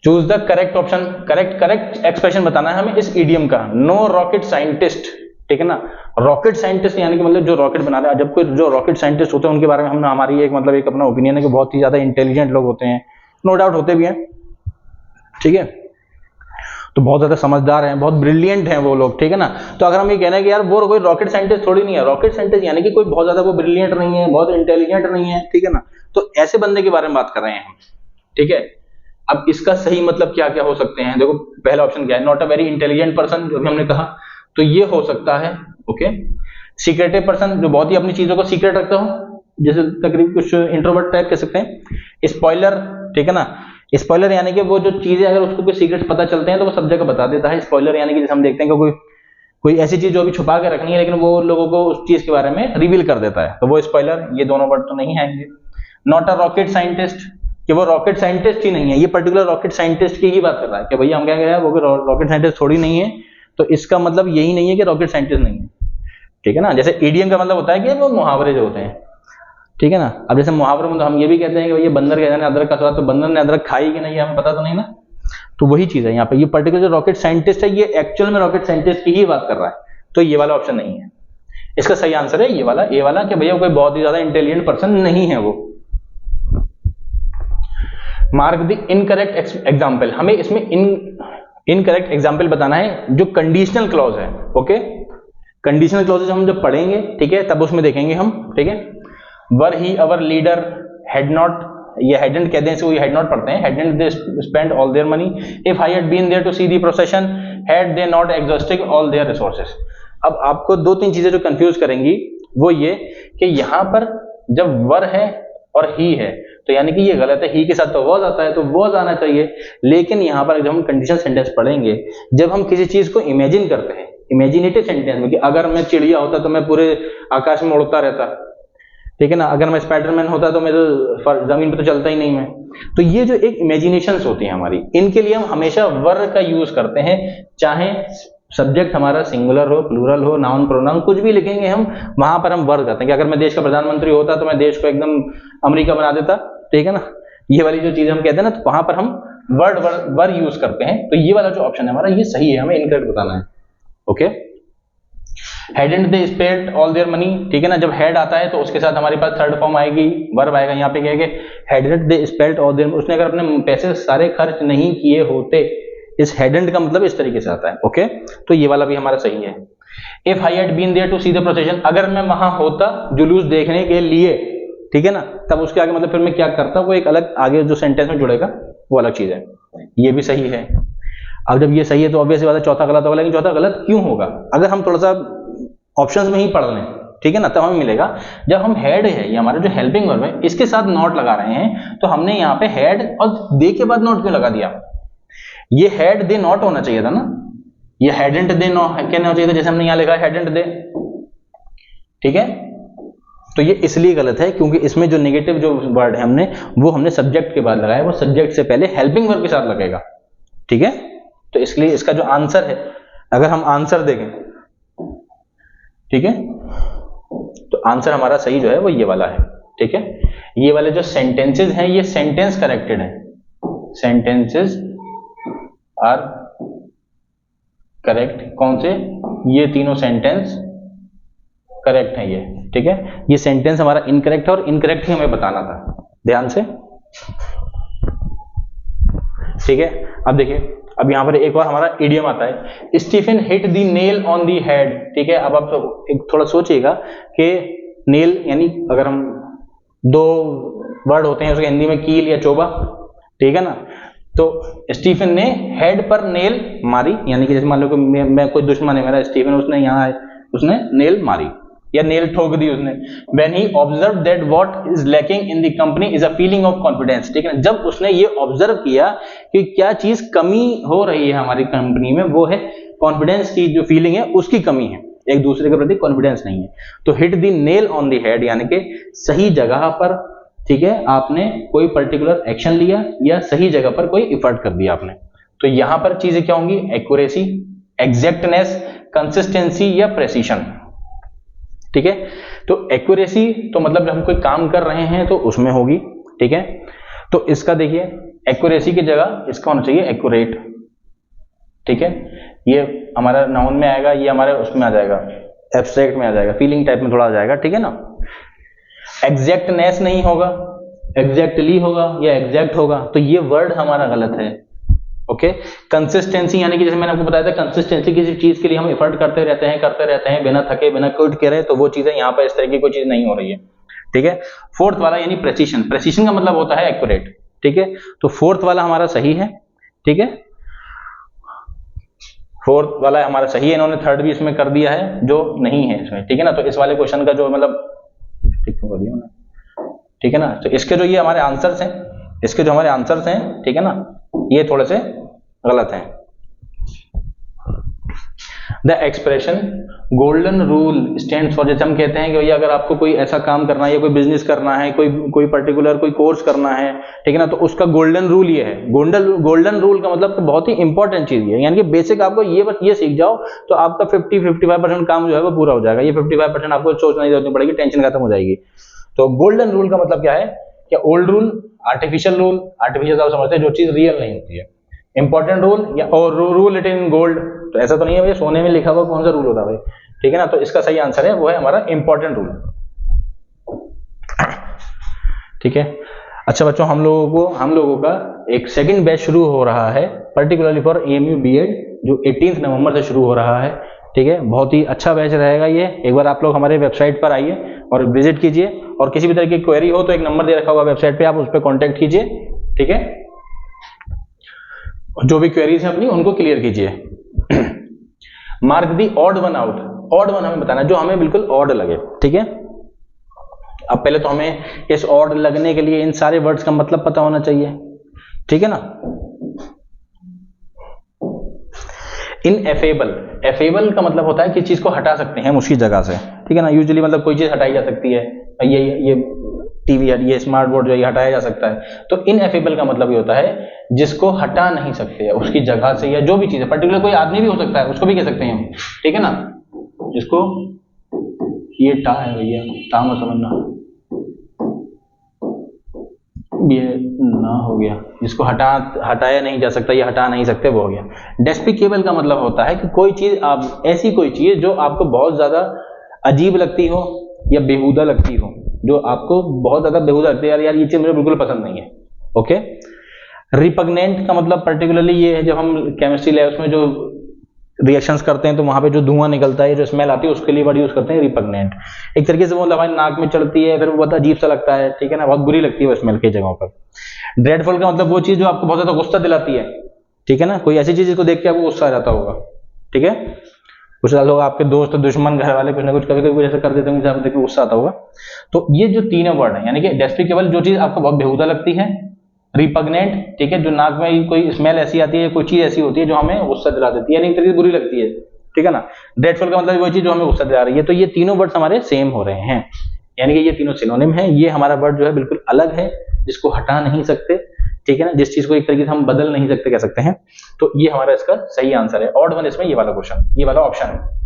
[SPEAKER 1] Choose the correct option. Correct expression बताना है हमें इस इडियम का। नो रॉकेट साइंटिस्ट, ठीक है ना। रॉकेट साइंटिस्ट यानी कि मतलब जो रॉकेट बना रहे हैं, जब कोई जो रॉकेट साइंटिस्ट होते हैं उनके बारे में हम हमारी एक मतलब एक अपना ओपिनियन है कि बहुत ही ज्यादा इंटेलिजेंट लोग होते हैं, नो डाउट होते भी हैं, ठीक है। तो बहुत ज्यादा समझदार हैं, बहुत ब्रिलियंट हैं वो लोग, ठीक है ना। तो अगर हम ये कहना है कि यार वो कोई रॉकेट साइंटिस्ट थोड़ी नहीं है, रॉकेट साइंटिस्ट यानी कि कोई बहुत ज्यादा वो ब्रिलियंट नहीं है, बहुत इंटेलिजेंट नहीं है, ठीक है ना। तो ऐसे बंदे के बारे में बात कर रहे हैं हम, ठीक है। अब इसका सही मतलब क्या क्या हो सकते हैं, देखो पहला ऑप्शन क्या है, not a very intelligent person, जो भी हमने कहा, तो ये हो सकता है। ओके, सीक्रेटिव पर्सन, जो बहुत ही अपनी चीजों को सीक्रेट रखता हो, जैसे तकरीबन कुछ इंट्रोवर्ट टाइप कह सकते हैं। स्पॉइलर, ठीक है ना। स्पॉइलर यानी कि वो जो चीजें अगर उसको कोई सीक्रेट्स पता चलते हैं तो वो सब जगह बता देता है। स्पॉइलर यानी कि जैसे हम देखते हैं कि कोई ऐसी चीज जो अभी छुपा के रखनी है लेकिन वो लोगों को उस चीज के बारे में रिवील कर देता है, तो वो स्पॉइलर। ये दोनों वर्ड तो नहीं है। नॉट अ रॉकेट साइंटिस्ट, कि वो रॉकेट साइंटिस्ट ही नहीं है, ये पर्टिकुलर रॉकेट साइंटिस्ट की ही बात कर रहा है कि भैया हम क्या कह रहे हैं वो रॉकेट साइंटिस्ट थोड़ी नहीं है, तो इसका मतलब यही नहीं है कि रॉकेट साइंटिस्ट नहीं है, ठीक है ना। जैसे ईडीएम का मतलब होता है कि वो मुहावरे जो होते हैं, ठीक है ना। अब जैसे मुहावरे में तो हम ये भी कहते हैं कि भैया बंदर कहते हैं अदरक का स्वाद, तो बंदर ने अदरक खाई कि नहीं हमें पता तो नहीं ना। तो वही चीज है यहाँ पे, ये पर्टिकुलर जो रॉकेट साइंटिस्ट है ये एक्चुअल में रॉकेट साइंटिस्ट की ही बात कर रहा है, तो ये वाला ऑप्शन नहीं है। इसका सही आंसर है ये वाला, ए वाला, कि भैया कोई बहुत ही ज्यादा इंटेलिजेंट पर्सन नहीं है वो। मार्क द इनकरेक्ट एग्जाम्पल, हमें इसमें इनकरेक्ट एग्जाम्पल बताना है जो कंडीशनल क्लॉज है। ओके, कंडीशनल क्लॉजेज हम जब पढ़ेंगे, ठीक है, तब उसमें देखेंगे हम, ठीक है। Were he our leader had not, ये हैडंट कहते हैं, इसको ये हैड नॉट पढ़ते हैं, hadn't they spend all their money, if I had been there to see the procession, had they not exhausted all their resources. अब आपको दो तीन चीजें जो कंफ्यूज करेंगी वो ये कि यहां पर जब वर है और ही है तो यानी कि ये गलत है, ही के साथ तो वॉज आता है, तो वॉज आना चाहिए। लेकिन यहां पर जब हम कंडीशनल सेंटेंस पढ़ेंगे, जब हम किसी चीज को इमेजिन करते हैं, इमेजिनेटिव सेंटेंस में, कि अगर मैं चिड़िया होता तो मैं पूरे आकाश में उड़ता रहता, ठीक है ना, अगर मैं स्पाइडरमैन होता तो मैं तो जमीन पे तो चलता ही नहीं मैं। तो ये जो एक इमेजिनेशंस होती हैं हमारी, इनके लिए हम हमेशा वर का यूज करते हैं, चाहे सब्जेक्ट हमारा सिंगुलर हो, प्लूरल हो, नाउन प्रोनाउन कुछ भी लिखेंगे हम, वहां पर हम वर करते हैं। कि अगर मैं देश का प्रधानमंत्री होता तो मैं देश को एकदम अमेरिका बना देता, ठीक है ना, ये वाली जो चीज हम कहते हैं ना, तो वहां पर हम वर यूज करते हैं। तो ये वाला जो ऑप्शन है हमारा ये सही है, हमें इनकरेक्ट बताना है। Okay, hadn't they spend all their money, ठीक है ना, जब हेड आता है तो उसके साथ हमारे पास थर्ड फॉर्म आएगी, वर्ब आएगा। यहाँ पे क्या है, hadn't they spend all there, उसने अगर अपने पैसे सारे खर्च नहीं किए होते, इस हैडंट का मतलब इस तरीके से आता है। ओके, तो ये वाला भी हमारा सही है। If I had been there to see the procession, अगर मैं वहां होता जुलूस देखने के लिए, ठीक है ना, तब उसके आगे मतलब फिर मैं क्या करता, वो एक अलग आगे जो सेंटेंस में जुड़ेगा वो अलग चीज है। ये भी सही है। अब जब ये सही है तो ऑब्वियस बात है चौथा गलत होगा, लेकिन चौथा गलत क्यों होगा? अगर हम थोड़ा सा ऑप्शंस में ही पढ़ लें, ठीक है ना, तब हमें मिलेगा। जब हम हेड है, ये हमारा जो हेल्पिंग वर्ब है, इसके साथ नॉट लगा रहे हैं, तो हमने यहाँ पे हेड और दे के बाद नॉट क्यों लगा दिया? ये हेड दे नॉट होना चाहिए था ना, ये हेडेंट दे नॉट कहना चाहिए था, जैसे हमने यहाँ लिखा है हेडेंट दे, ठीक है। तो ये इसलिए गलत है क्योंकि इसमें जो नेगेटिव जो वर्ड है हमने सब्जेक्ट के बाद लगाया, वो सब्जेक्ट से पहले हेल्पिंग वर्ब के साथ लगेगा, ठीक है। तो इसलिए इसका जो आंसर है, अगर हम आंसर देखें, ठीक है, तो आंसर हमारा सही जो है वो ये वाला है, ठीक है। ये वाले जो सेंटेंसेस हैं ये सेंटेंस करेक्टेड है, सेंटेंसेस आर करेक्ट। कौन से? ये तीनों सेंटेंस करेक्ट है ये, ठीक है। ये सेंटेंस हमारा इनकरेक्ट है और इनकरेक्ट ही हमें बताना था, ध्यान से, ठीक है। अब देखिए, अब यहां पर एक और हमारा इडियम आता है, Stephen hit the nail on the head, ठीक है। अब आप तो एक थोड़ा सोचिएगा कि नेल यानी अगर हम दो वर्ड होते हैं उसके हिंदी में कील या चोबा, ठीक है ना, तो स्टीफन ने हेड पर नेल मारी, यानी कि जैसे मान लो कि मैं कोई दुश्मन है मेरा स्टीफन, उसने नेल मारी या नेल ठोक दी उसने। When he observed that what is lacking in the company is a feeling of confidence, ठीक है ना, जब उसने ये ऑब्जर्व किया कि क्या चीज कमी हो रही है हमारी कंपनी में, वो है कॉन्फिडेंस की जो फीलिंग है उसकी कमी है, एक दूसरे के प्रति कॉन्फिडेंस नहीं है। तो hit the nail on the head यानी कि सही जगह पर, ठीक है, आपने कोई पर्टिकुलर एक्शन लिया या सही जगह पर कोई इफर्ट कर दिया आपने। तो यहां पर चीजें क्या होंगी? एक्यूरेसी, एग्जैक्टनेस, कंसिस्टेंसी या प्रेसिशन, ठीक है। तो एक्यूरेसी तो मतलब जब हम कोई काम कर रहे हैं तो उसमें होगी, ठीक है। तो इसका देखिए, एक्यूरेसी की जगह इसका होना चाहिए एक्यूरेट, ठीक है। ये हमारा नाउन में आएगा, ये हमारे उसमें आ जाएगा, एब्स्ट्रैक्ट में आ जाएगा, फीलिंग टाइप में थोड़ा आ जाएगा, ठीक है ना। एग्जैक्टनेस नहीं होगा, एग्जैक्टली होगा या एग्जैक्ट होगा, तो ये वर्ड हमारा गलत है। ओके, कंसिस्टेंसी यानी कि जैसे मैंने आपको बताया था, कंसिस्टेंसी किसी चीज के लिए हम एफर्ट करते रहते हैं बिना थके बिना क्विट करे, तो वो चीजें यहाँ पर इस तरह की कोई चीज नहीं हो रही है, ठीक है। फोर्थ वाला यानी प्रेसिशन, प्रेसिशन का मतलब होता है एक्यूरेट, ठीक है। तो फोर्थ वाला हमारा सही है, ठीक है, फोर्थ वाला हमारा सही है। इन्होंने थर्ड भी इसमें कर दिया है जो नहीं है इसमें, ठीक है ना। तो इस वाले क्वेश्चन का जो मतलब ठीक है ना, तो इसके जो ये हमारे आंसर्स हैं, इसके जो हमारे आंसर्स हैं, ठीक है ना, ये थोड़े से गलत हैं। The expression golden rule stands for, जैसे हम कहते हैं कि भैया अगर आपको कोई ऐसा काम करना है या कोई बिजनेस करना है, कोई पर्टिकुलर कोई कोर्स करना है, ठीक है ना, तो उसका गोल्डन रूल ये है। गोल्डन रूल का मतलब बहुत ही इंपॉर्टेंट चीज है, यानी कि बेसिक आपको ये बस ये सीख जाओ तो आपका 50-55% काम जो है वो पूरा हो जाएगा। ये 55% आपको सोचने की जरूरत नहीं पड़ेगी, टेंशन खत्म हो जाएगी। तो गोल्डन रूल का मतलब क्या है? क्या old rule, artificial rule, artificial आप समझते हैं जो चीज रियल नहीं होती है, इंपॉर्टेंट रूल या और रूल इट इन गोल्ड, तो ऐसा तो नहीं है भैया सोने में लिखा हुआ कौन सा रूल होता है भाई, ठीक है ना। तो इसका सही आंसर है वो है हमारा इंपॉर्टेंट रूल, ठीक है। अच्छा बच्चों, हम लोगों का एक सेकंड बैच शुरू हो रहा है पर्टिकुलरली फॉर एएमयू बीएड, जो 18 नवंबर से शुरू हो रहा है, ठीक है। बहुत ही अच्छा बैच रहेगा ये। एक बार आप लोग हमारे वेबसाइट पर आइए और विजिट कीजिए, और किसी भी तरह की क्वेरी हो तो एक नंबर दे रखा होगा वेबसाइट पे, आप उस पर कॉन्टेक्ट कीजिए, ठीक है। जो भी क्वेरीज हैं अपनी उनको क्लियर कीजिए। Mark the odd one out, odd one हमें बताना जो हमें बिल्कुल ऑड लगे, ठीक है। अब पहले तो हमें इस ऑड लगने के लिए इन सारे वर्ड्स का मतलब पता होना चाहिए, ठीक है ना। इनएफेबल, एफेबल का मतलब होता है कि चीज को हटा सकते हैं हम उसकी जगह से, ठीक है ना। यूजुअली मतलब कोई चीज हटाई जा सकती है, ये टीवी है, ये स्मार्ट बोर्ड जो ये हटाया जा सकता है। तो इनएफेबल का मतलब ये होता है जिसको हटा नहीं सकते उसकी जगह से, या जो भी चीज है, पर्टिकुलर कोई आदमी भी हो सकता है, उसको भी कह सकते हैं हम, ठीक है ना। जिसको ये टा है भैया, टा मत समझना, ये ना हो गया, जिसको हटाया नहीं जा सकता, ये हटा नहीं सकते, वो हो गया। डेस्पिकेबल का मतलब होता है कि कोई चीज, आप ऐसी कोई चीज जो आपको बहुत ज्यादा अजीब लगती हो या बेहुदा लगती हो, जो आपको बहुत ज्यादा बेहुदा लगती है, यार ये चीज मुझे बिल्कुल पसंद नहीं है, ओके। रिपग्नेंट का मतलब पर्टिकुलरली ये है, जब हम केमिस्ट्री लैब्स में जो रिएक्शंस करते हैं तो वहां पे जो धुआं निकलता है, जो स्मेल आती है, उसके लिए वर्ड यूज करते हैं रिपग्नेंट। एक तरीके से वो हमारी नाक में चढ़ती है, फिर वो बहुत अजीब सा लगता है, ठीक है ना, बहुत बुरी लगती है वो स्मेल कई जगहों पर। ड्रेडफुल का मतलब वो चीज जो आपको बहुत ज्यादा गुस्सा दिलाती है, ठीक है ना। कोई ऐसी चीज जिसको देख के आपको गुस्सा आ जाता होगा, ठीक है। कुछ लोग आपके दोस्त, दुश्मन, घर वाले कुछ ना कुछ कभी कभी ऐसा कर देते होंगे, देख के गुस्सा आता होगा। तो ये जो तीनों वर्ड है, यानी कि डेस्पिकेबल जो चीज आपको बहुत बेहुदा लगती है, रिपग्नेंट, ठीक है, जो नाक में कोई स्मेल ऐसी आती है, कोई चीज ऐसी होती है जो हमें गुस्सा दिला देती है, यानी एक तरीके से बुरी लगती है, ठीक है ना। ड्रेडफुल का मतलब वो चीज जो हमें गुस्सा दिला रही है। तो ये तीनों वर्ड्स हमारे सेम हो रहे हैं, यानी कि ये तीनों सिनोनिम है। ये हमारा वर्ड जो है बिल्कुल अलग है, जिसको हटा नहीं सकते, ठीक है ना, जिस चीज को एक तरीके से हम बदल नहीं सकते, कह सकते हैं। तो ये हमारा इसका सही आंसर है, ऑड वन इसमें ये वाला क्वेश्चन, ये वाला ऑप्शन है।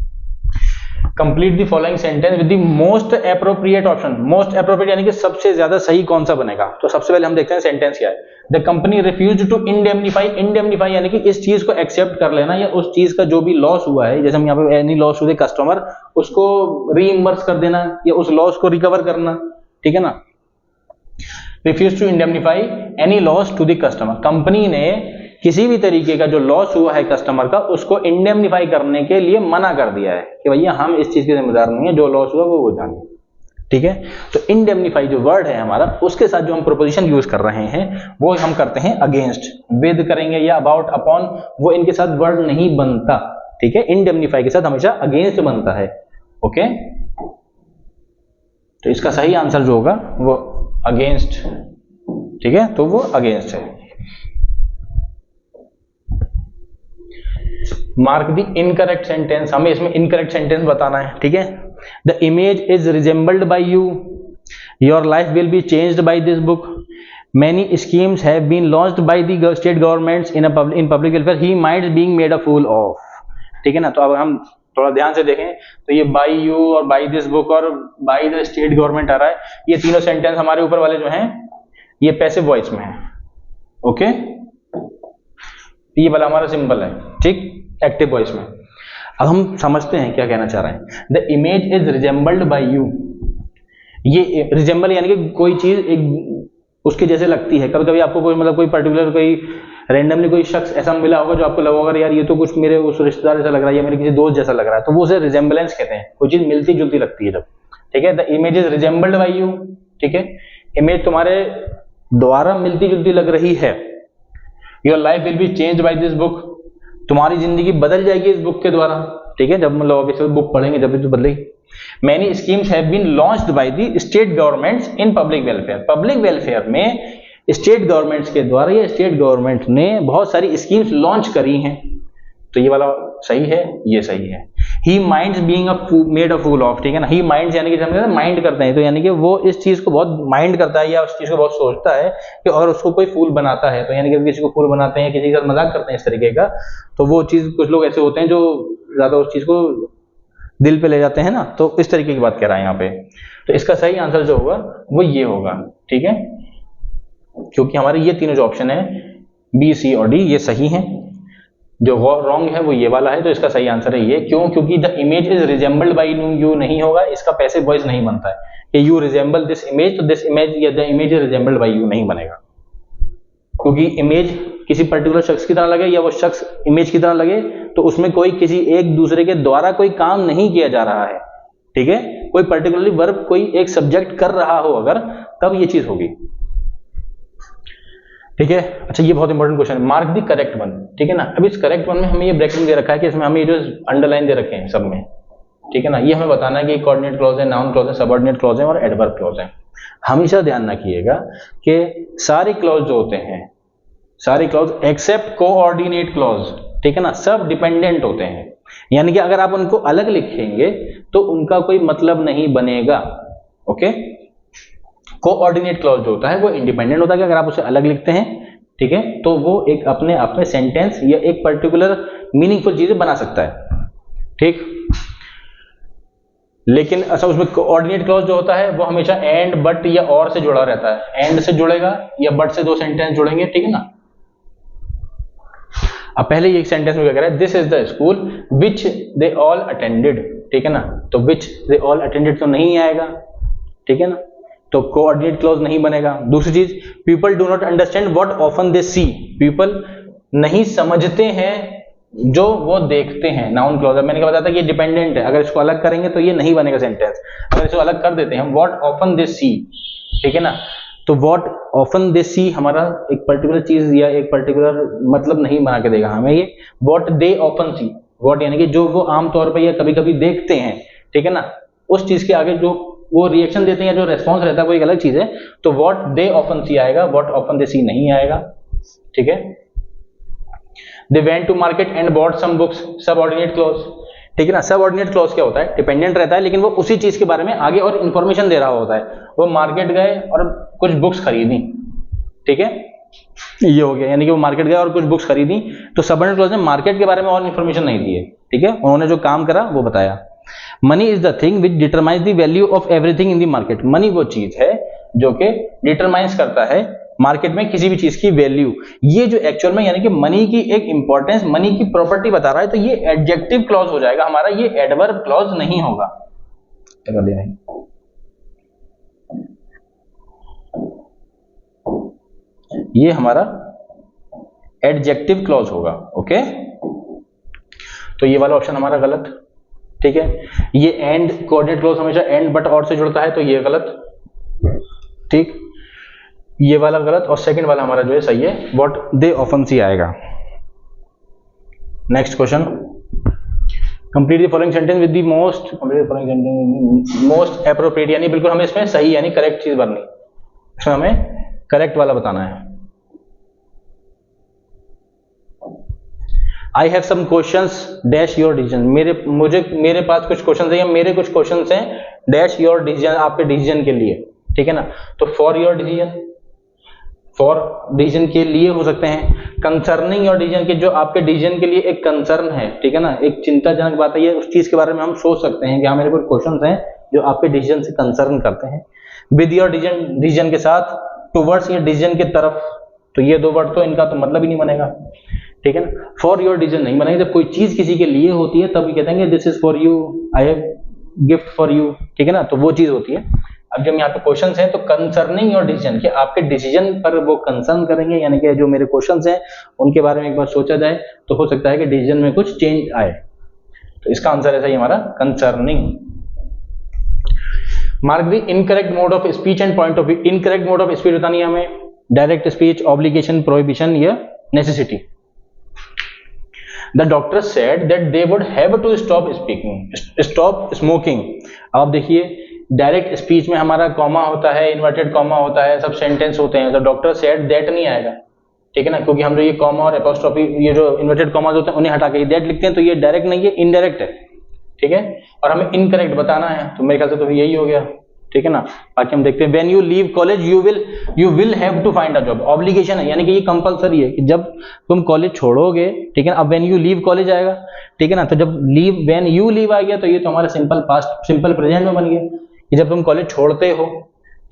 [SPEAKER 1] Complete the following sentence with the most appropriate option. Most appropriate यानी कि सबसे ज्यादा सही कौन सा बनेगा। तो सबसे पहले हम देखते हैं सेंटेंस क्या है। The company refused to indemnify, indemnify यानी कि इस चीज को एक्सेप्ट कर लेना, या उस चीज का जो भी लॉस हुआ है, जैसे हम यहाँ पे एनी लॉस हुए कस्टमर, उसको रीइंबर्स कर देना या उस लॉस को रिकवर करना, ठीक है ना। Refuse to indemnify any loss to the customer, company ने किसी भी तरीके का जो लॉस हुआ है कस्टमर का, उसको इंडेमनीफाई करने के लिए मना कर दिया है कि भैया हम इस चीज के जिम्मेदार नहीं है, जो लॉस हुआ वो जाने, ठीक है। तो इंडेमनीफाई जो वर्ड है हमारा, उसके साथ जो हम प्रोपोजिशन यूज कर रहे हैं वो हम करते हैं अगेंस्ट, विद करेंगे या अबाउट, अपॉन, वो इनके साथ वर्ड नहीं बनता, ठीक है। इंडेमनीफाई के साथ हमेशा अगेंस्ट बनता है, ओके। तो इसका सही आंसर जो होगा वो अगेंस्ट, ठीक है, तो वो अगेंस्ट है। मार्क द इनकरेक्ट सेंटेंस, हमें इसमें इनकरेक्ट सेंटेंस बताना है, ठीक है। The image is resembled by you, your life will be changed by this book, many schemes have been launched by the state governments in public welfare, he might being made a fool of, ठीक है ना। तो अब हम थोड़ा ध्यान से देखें तो ये बाय यू और बाय दिस बुक और बाय द स्टेट गवर्नमेंट आ रहा है, ये तीनों सेंटेंस हमारे ऊपर वाले जो हैं ये पैसिव वॉइस में है, ओके। ये वाला हमारा सिंबल है, ठीक, एक्टिव वॉइस में। अब हम समझते हैं क्या कहना चाह रहे हैं। The image is resembled by you, ये रिजेंबल यानी कि कोई चीज एक उसके जैसे लगती है। कभी कभी आपको कोई मतलब कोई पर्टिकुलर कोई रैंडमली कोई शख्स ऐसा मिला होगा जो आपको लगा होगा यार ये तो कुछ मेरे उस रिश्तेदार जैसा लग रहा है या मेरे किसी दोस्त जैसा लग रहा है, तो वो उसे रिजेंबलेंस कहते हैं, कोई चीज मिलती जुलती लगती है जब, ठीक है। The image is resembled by you, ठीक है, इमेज तुम्हारे द्वारा मिलती जुलती लग रही है। Your life will be changed by this book, तुम्हारी जिंदगी बदल जाएगी इस बुक के द्वारा, ठीक है, जब मतलब ऑब्वियसली बुक पढ़ेंगे जब भी तो बदलेगी। Many schemes have been launched by the state governments in public welfare, public welfare में स्टेट गवर्नमेंट्स के द्वारा या स्टेट गवर्नमेंट ने बहुत सारी स्कीम्स लॉन्च करी हैं। तो ये वाला सही है, ये सही है। He minds being made a fool of, ठीक है ना। ही माइंड्स यानी कि जब हम माइंड करते हैं तो यानी कि वो इस चीज को बहुत माइंड करता है या उस चीज को बहुत सोचता है कि अगर उसको कोई फूल बनाता है, तो यानी कि किसी को फूल बनाते हैं, किसी के साथ मजाक करते हैं इस तरीके का, तो वो चीज कुछ लोग ऐसे होते हैं जो ज्यादा उस चीज को दिल पे ले जाते हैं ना, तो इस तरीके की बात कह रहा है यहाँ पे। तो इसका सही आंसर जो होगा वो ये होगा, ठीक है, क्योंकि हमारे ये तीनों जो ऑप्शन है बी, सी और डी ये सही हैं। जो रॉन्ग है वो ये वाला है, तो इसका सही आंसर है ये। क्यों? क्योंकि the image is resembled by you नहीं होगा, इसका पैसिव वॉइस नहीं बनता है कि यू रिजेंबल दिस इमेज, तो दिस इमेज या the image is resembled by you नहीं बनेगा, क्योंकि इमेज किसी पर्टिकुलर शख्स की तरह लगे या वो शख्स इमेज की तरह लगे तो उसमें कोई किसी एक दूसरे के द्वारा कोई काम नहीं किया जा रहा है, ठीक है, कोई पर्टिकुलरली वर्ब कोई एक सब्जेक्ट कर रहा हो अगर, तब ये चीज होगी, ठीक है। अच्छा, ये बहुत इंपॉर्टेंट क्वेश्चन है, मार्क द करेक्ट वन, ठीक है ना। अब इस करेक्ट वन में हमें ये ब्रैकेट दे रखा है कि इसमें हमें ये जो अंडरलाइन दे रखे हैं सब में, ठीक है ना, ये हमें बताना है कि कोऑर्डिनेट क्लॉज है, नाउन क्लॉज है, सबऑर्डिनेट क्लॉज है और एडवर्ब क्लॉज है। हमेशा ध्यान रखिएगा कि सारे क्लॉज जो होते हैं, सारे क्लॉज एक्सेप्ट कोऑर्डिनेट क्लॉज, ठीक है ना, सब डिपेंडेंट होते हैं, यानी कि अगर आप उनको अलग लिखेंगे तो उनका कोई मतलब नहीं बनेगा, ओके। कोऑर्डिनेट क्लॉज जो होता है वो इंडिपेंडेंट होता है, अगर आप उसे अलग लिखते हैं, ठीक है, तो वो एक अपने आप में सेंटेंस या एक पर्टिकुलर मीनिंगफुल चीजें बना सकता है, ठीक। लेकिन अच्छा, उसमें कोऑर्डिनेट क्लॉज जो होता है वो हमेशा एंड, बट या और से जुड़ा रहता है, एंड से जुड़ेगा या बट से दो सेंटेंस जुड़ेंगे, ठीक है ना। अब पहले ये एक सेंटेंस में क्या कह रहा है, this is the school which they all attended, ठीक है ना, तो विच दे ऑल अटेंडेड तो नहीं आएगा, ठीक है ना, तो कोऑर्डिनेट क्लॉज नहीं बनेगा। दूसरी चीज, people do not understand what often they see, people नहीं समझते हैं जो वो देखते हैं, नाउन क्लॉज है। मैंने क्या बताया था कि ये डिपेंडेंट है, अगर इसको अलग करेंगे तो ये नहीं बनेगा सेंटेंस, अगर इसको अलग कर देते हैं व्हाट ऑफन दे सी, ठीक है ना, तो व्हाट ऑफन दे सी हमारा एक पर्टिकुलर चीज या एक पर्टिकुलर मतलब नहीं बना के देगा हमें, ये what they often see, what यानी कि जो वो आमतौर पर या कभी कभी देखते हैं, ठीक है ना, उस चीज के आगे जो वो रिएक्शन देते हैं या जो रेस्पॉन्स रहता है वो एक अलग चीज है, तो व्हाट दे ऑफन सी आएगा, व्हाट ऑफन दे सी नहीं आएगा, ठीक है। They went to market and bought some books, subordinate clause, ठीक है ना। सबऑर्डिनेट क्लॉज क्या होता है, डिपेंडेंट रहता है लेकिन वो उसी चीज के बारे में आगे और इंफॉर्मेशन दे रहा होता है, वो मार्केट गए और कुछ बुक्स खरीदी, ठीक है, ये हो गया, यानी कि वो मार्केट गए और कुछ बुक्स खरीदी, तो सबऑर्डिनेट क्लॉज ने मार्केट के बारे में और इंफॉर्मेशन नहीं दी है, ठीक है, उन्होंने जो काम करा वो बताया। Money is the thing which determines the value of everything in the market, money वो चीज है जो कि डिटरमाइंस करता है मार्केट में किसी भी चीज की वैल्यू, ये जो एक्चुअल में यानी कि मनी की एक इंपॉर्टेंस, मनी की प्रॉपर्टी बता रहा है, तो ये एडजेक्टिव क्लॉज हो जाएगा हमारा, ये एडवर्ब क्लॉज नहीं होगा, ये हमारा एडजेक्टिव क्लॉज होगा, ओके। तो ये वाला ऑप्शन हमारा गलत, ठीक है। ये एंड कोऑर्डिनेट क्लॉज हमेशा एंड बट और से जुड़ता है, तो ये गलत, ठीक, ये वाला गलत, और सेकंड वाला हमारा जो है सही है, व्हाट दे ऑफन सी आएगा। Next question, complete the following sentence with the most appropriate, यानी बिल्कुल हमें इसमें सही यानी करेक्ट चीज भरनी, इसमें हमें करेक्ट वाला बताना है। I have some questions dash your decision, मेरे पास कुछ क्वेश्चंस हैं, मेरे कुछ क्वेश्चंस हैं डैश योर डिसीजन, आपके डिसीजन के लिए, ठीक है ना, तो for your decision, for decision के लिए हो सकते हैं, कंसर्निंग योर डिसीजन के जो आपके डिसीजन के लिए एक कंसर्न है, ठीक है ना, एक चिंताजनक बात है, ये उस चीज के बारे में हम सोच सकते हैं कि हाँ मेरे कुछ क्वेश्चंस हैं जो आपके डिसीजन से कंसर्न करते हैं। विद योर डिसीजन, डिसीजन के साथ, टुवर्ड्स योर डिसीजन की तरफ, तो ये दो वर्ड तो इनका तो मतलब ही नहीं बनेगा, ठीक है ना। फॉर योर डिसीजन नहीं बनेगा, जब कोई चीज किसी के लिए होती है तब कहते हैं this is for you, I have gift for you, ठीक है ना, तो वो चीज होती है। अब जब यहाँ पे क्वेश्चंस हैं तो कंसर्निंग योर डिसीजन, कि आपके डिसीजन पर वो कंसर्न करेंगे, यानी कि जो मेरे क्वेश्चंस हैं उनके बारे में एक बार सोचा जाए तो हो सकता है कि डिसीजन में कुछ चेंज आए, तो इसका आंसर है सही हमारा concerning. Mark the incorrect mode of speech and point of view, incorrect mode of speech बतानी है हमें, डायरेक्ट स्पीच, ऑब्लिगेशन, प्रोहिबिशन या necessity. The doctor said that they would have to stop smoking। अब देखिए direct speech में हमारा comma होता है, इन्वर्टेड कॉमा होता है, सब सेंटेंस होते हैं, तो डॉक्टर सेड दैट नहीं आएगा, ठीक है ना, क्योंकि हम जो ये कॉमा और एपोस्ट्रोफी, ये जो इन्वर्टेड कॉमास होते हैं उन्हें हटा के दैट लिखते हैं, तो ये डायरेक्ट नहीं है, इनडायरेक्ट है, ठीक है, और हमें इनकरेक्ट बताना है, तो मेरे ख्याल से तो यही हो गया, ठीक है ना। बाकी हम देखते हैं, when you leave college you will have to find a job, obligation है, यानी कि ये कंपलसरी है कि जब तुम कॉलेज छोड़ोगे, ठीक है ना। अब व्हेन यू लीव कॉलेज आएगा, ठीक है ना, तो जब लीव, व्हेन यू लीव आ गया तो ये तो हमारा सिंपल पास्ट, सिंपल प्रेजेंट में बन गया कि जब तुम कॉलेज छोड़ते हो,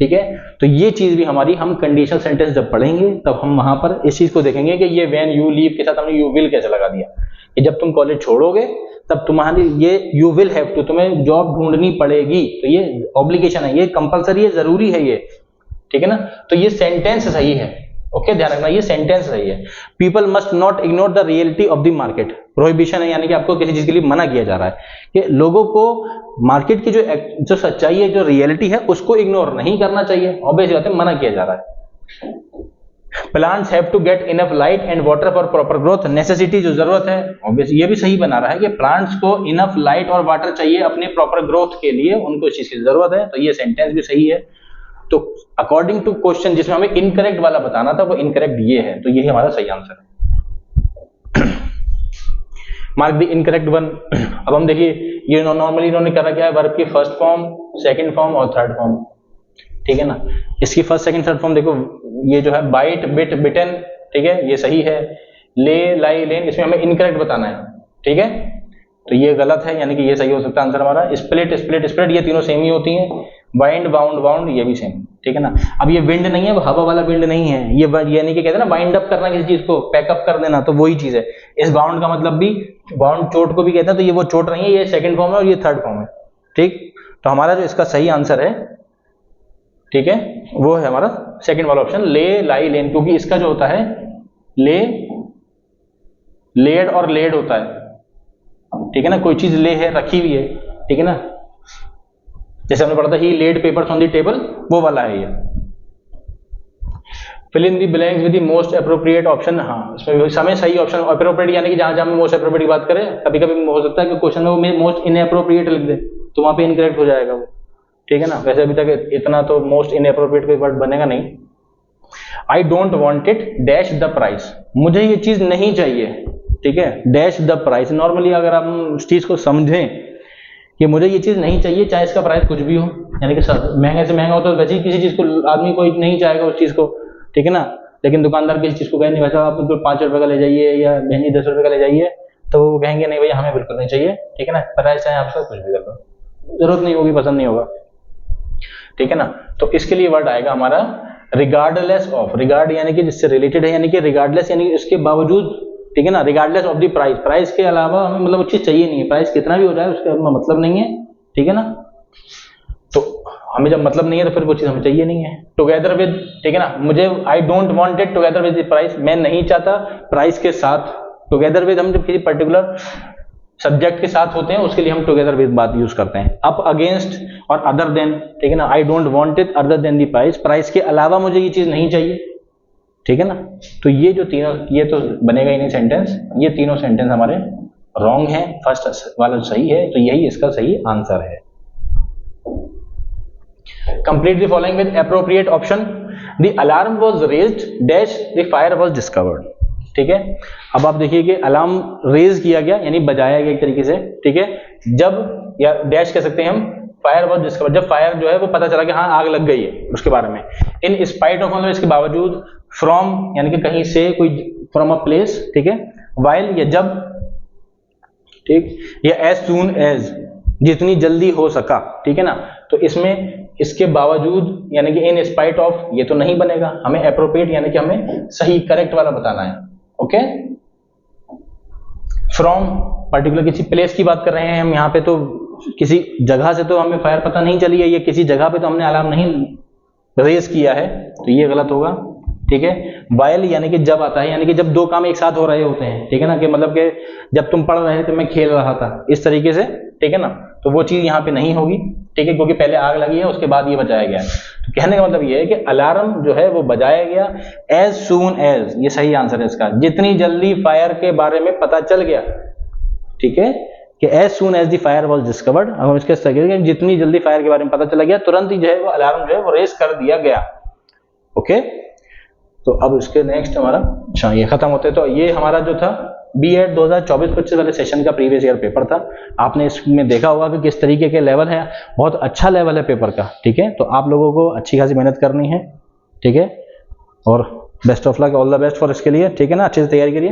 [SPEAKER 1] ठीक है। तो ये चीज भी हमारी, हम कंडीशनल सेंटेंस जब पढ़ेंगे तब हम वहां पर इस चीज को देखेंगे कि ये व्हेन यू लीव के साथ हमने यू विल कैसे लगा दिया, कि जब तुम कॉलेज छोड़ोगे तब तुम्हारी ये यू विल हैव टू, तुम्हें जॉब ढूंढनी पड़ेगी, तो ये ऑब्लिगेशन है, ये कंपलसरी है, जरूरी है ये, ठीक है ना। तो ये सेंटेंस सही है, ओके, ध्यान रखना ये सेंटेंस सही है। People must not ignore the reality of the market, prohibition है, यानी कि आपको किसी चीज के लिए मना किया जा रहा है कि लोगों को मार्केट की जो सच्चाई है, जो रियलिटी है, उसको इग्नोर नहीं करना चाहिए, ऑब्वियस बात है, मना किया जा रहा है। Plants have to get enough light and water for proper growth, necessity जो जरूरत है, ऑब्वियस ये भी सही बना रहा है कि प्लांट्स को इनफ लाइट और वाटर चाहिए अपने प्रॉपर ग्रोथ के लिए, उनको इस चीज की जरूरत है, तो ये सेंटेंस भी सही है। तो अकॉर्डिंग टू क्वेश्चन जिसमें हमें इनकरेक्ट वाला बताना था, वो इनकरेक्ट ये है, तो यही हमारा सही आंसर है। Mark the incorrect one. अब हम देखिए, ये नॉर्मली इन्होंने करा क्या है, वर्ब की फर्स्ट फॉर्म, सेकंड फॉर्म और थर्ड फॉर्म, ठीक है ना। इसकी फर्स्ट सेकंड थर्ड फॉर्म देखो, ये जो है बाइट, बिट, बिटन, ठीक है, ये सही है। ले, लाई, लेन, इसमें हमें इनकरेक्ट बताना है, ठीक है, तो ये गलत है, यानी कि ये सही हो सकता है आंसर हमारा। स्प्लिट, स्प्लिट, स्प्लिट, ये तीनों सेम ही होती हैं। वाइंड, बाउंड, बाउंड, ये भी सेम, ठीक है ना। अब ये विंड नहीं है, वो हवा वाला विंड नहीं है, ये यानी कि कहते हैं ना वाइंड अप करना किसी चीज को, पैकअप कर देना, तो वही चीज है। इस बाउंड का मतलब भी, बाउंड चोट को भी कहते हैं, तो ये वो चोट नहीं है, ये सेकंड फॉर्म है और ये थर्ड फॉर्म है, ठीक। तो हमारा जो इसका सही आंसर है, ठीक है, वो है हमारा सेकंड वाला ऑप्शन, ले, लाई, लेन, क्योंकि इसका जो होता है ले, लेड और लेड होता है, ठीक है ना। कोई चीज ले है, रखी हुई है, ठीक है ना, जैसे हमने पढ़ा था he led papers on the table, वो वाला है ये। Fill in the blanks with the most appropriate option, हाँ इसमें समय सही ऑप्शन एप्रोप्रिएट, यानी कि जहां जहां मोस्ट एप्रोप्रिएट की बात करें, कभी कभी हो सकता है कि क्वेश्चन में वो मोस्ट इनएप्रोप्रिएट लिख दे, तो वहां पे इनकरेक्ट हो जाएगा वो, ठीक है ना। वैसे अभी तक इतना तो मोस्ट इनएप्रोप्रिएट कोई वर्ड बनेगा नहीं। I don't want it dash the price, मुझे ये चीज नहीं चाहिए, ठीक है, डैश द प्राइस। नॉर्मली अगर हम इस चीज को समझें कि मुझे ये चीज नहीं चाहिए, चाहे इसका प्राइस कुछ भी हो, यानी कि महंगे से महंगा हो, तो वैसे ही किसी चीज को आदमी कोई नहीं चाहेगा उस चीज को, ठीक है ना। लेकिन दुकानदार किसी चीज को कहे नहीं, वैसा आप 5 रुपए का ले जाइए या महंगी 10 रुपए का ले जाइए, तो वो कहेंगे नहीं भैया हमें बिल्कुल नहीं चाहिए, ठीक है ना, प्राइस चाहे आपसे कुछ भी कर दो, जरूरत नहीं होगी, पसंद नहीं होगा, ठीक है ना। तो इसके लिए वर्ड आएगा हमारा रिगार्डलेस ऑफ, रिगार्ड यानी कि जिससे रिलेटेड है, यानी कि रिगार्डलेस यानी कि इसके बावजूद, ठीक है ना, regardless of the price, price के अलावा हमें मतलब वो चीज चाहिए नहीं है, प्राइस कितना भी हो जाए उसका मतलब नहीं है, ठीक है ना। तो हमें जब मतलब नहीं है तो फिर वो चीज हमें चाहिए नहीं है। टुगेदर विद, ठीक है ना, मुझे I don't want it together with the price, मैं नहीं चाहता प्राइस के साथ। टुगेदर विद हम जब किसी पर्टिकुलर सब्जेक्ट के साथ होते हैं उसके लिए हम टुगेदर विद बात यूज करते हैं। अप अगेंस्ट और अदर देन, ठीक है ना, I don't want it other than the price, price के अलावा मुझे ये चीज नहीं चाहिए, ठीक है ना। तो ये जो तीनों, ये तो बनेगा ही नहीं सेंटेंस, ये तीनों सेंटेंस हमारे रॉन्ग हैं, फर्स्ट वाला सही है, तो यही इसका सही आंसर है। Complete the following with appropriate option. The alarm was raised dash the fire was discovered, ठीक है। अब आप देखिए कि अलार्म रेज किया गया यानी बजाया गया एक तरीके से, ठीक है, जब, या डैश कह सकते हैं हम, फायर वाज डिस्कवर्ड, जब फायर जो है वो पता चला कि हाँ आग लग गई है उसके बारे में। इन स्पाइट ऑफ, मतलब इसके बावजूद, फ्रॉम यानी कि कहीं से, कोई फ्रॉम अ प्लेस, ठीक है, वाइल या जब, ठीक, या एज सून एज जितनी जल्दी हो सका, ठीक है ना। तो इसमें इसके बावजूद यानी कि इन स्पाइट ऑफ ये तो नहीं बनेगा, हमें एप्रोप्रिएट यानी कि हमें सही करेक्ट वाला बताना है, ओके। फ्रॉम पर्टिकुलर किसी प्लेस की बात कर रहे हैं हम यहाँ पे, तो किसी जगह से तो हमें फायर पता नहीं चली है, ये किसी जगह पे तो हमने अलार्म नहीं रेज किया है, तो ये गलत होगा, ठीक है। वाइल यानी कि जब आता है, यानी कि जब दो काम एक साथ हो रहे होते हैं, ठीक है ना, कि मतलब कि जब तुम पढ़ रहे थे मैं खेल रहा था, इस तरीके से, ठीक है ना, तो वो चीज यहाँ पे नहीं होगी, ठीक है, क्योंकि पहले आग लगी है उसके बाद ये बजाया गया है। तो कहने का मतलब ये है कि अलार्म जो है वो बजाया गया एज सून एज, ये सही आंसर है इसका, जितनी जल्दी फायर के बारे में पता चल गया, ठीक है, कि as soon as the fire was discovered. अब हम इसके सही, जितनी जल्दी फायर के बारे में पता चला गया तुरंत ही जो है वो अलार्म जो है वो रेस कर दिया गया, ओके। तो अब इसके नेक्स्ट हमारा, अच्छा ये खत्म होते, तो ये हमारा जो था बीएड 2024-25 वाले सेशन का प्रीवियस ईयर पेपर था। आपने इसमें देखा होगा कि किस तरीके के लेवल है, बहुत अच्छा लेवल है पेपर का, ठीक है। तो आप लोगों को अच्छी खासी मेहनत करनी है, ठीक है, और best of luck, all the best for इसके लिए, ठीक है ना, अच्छे से तैयारी करिए।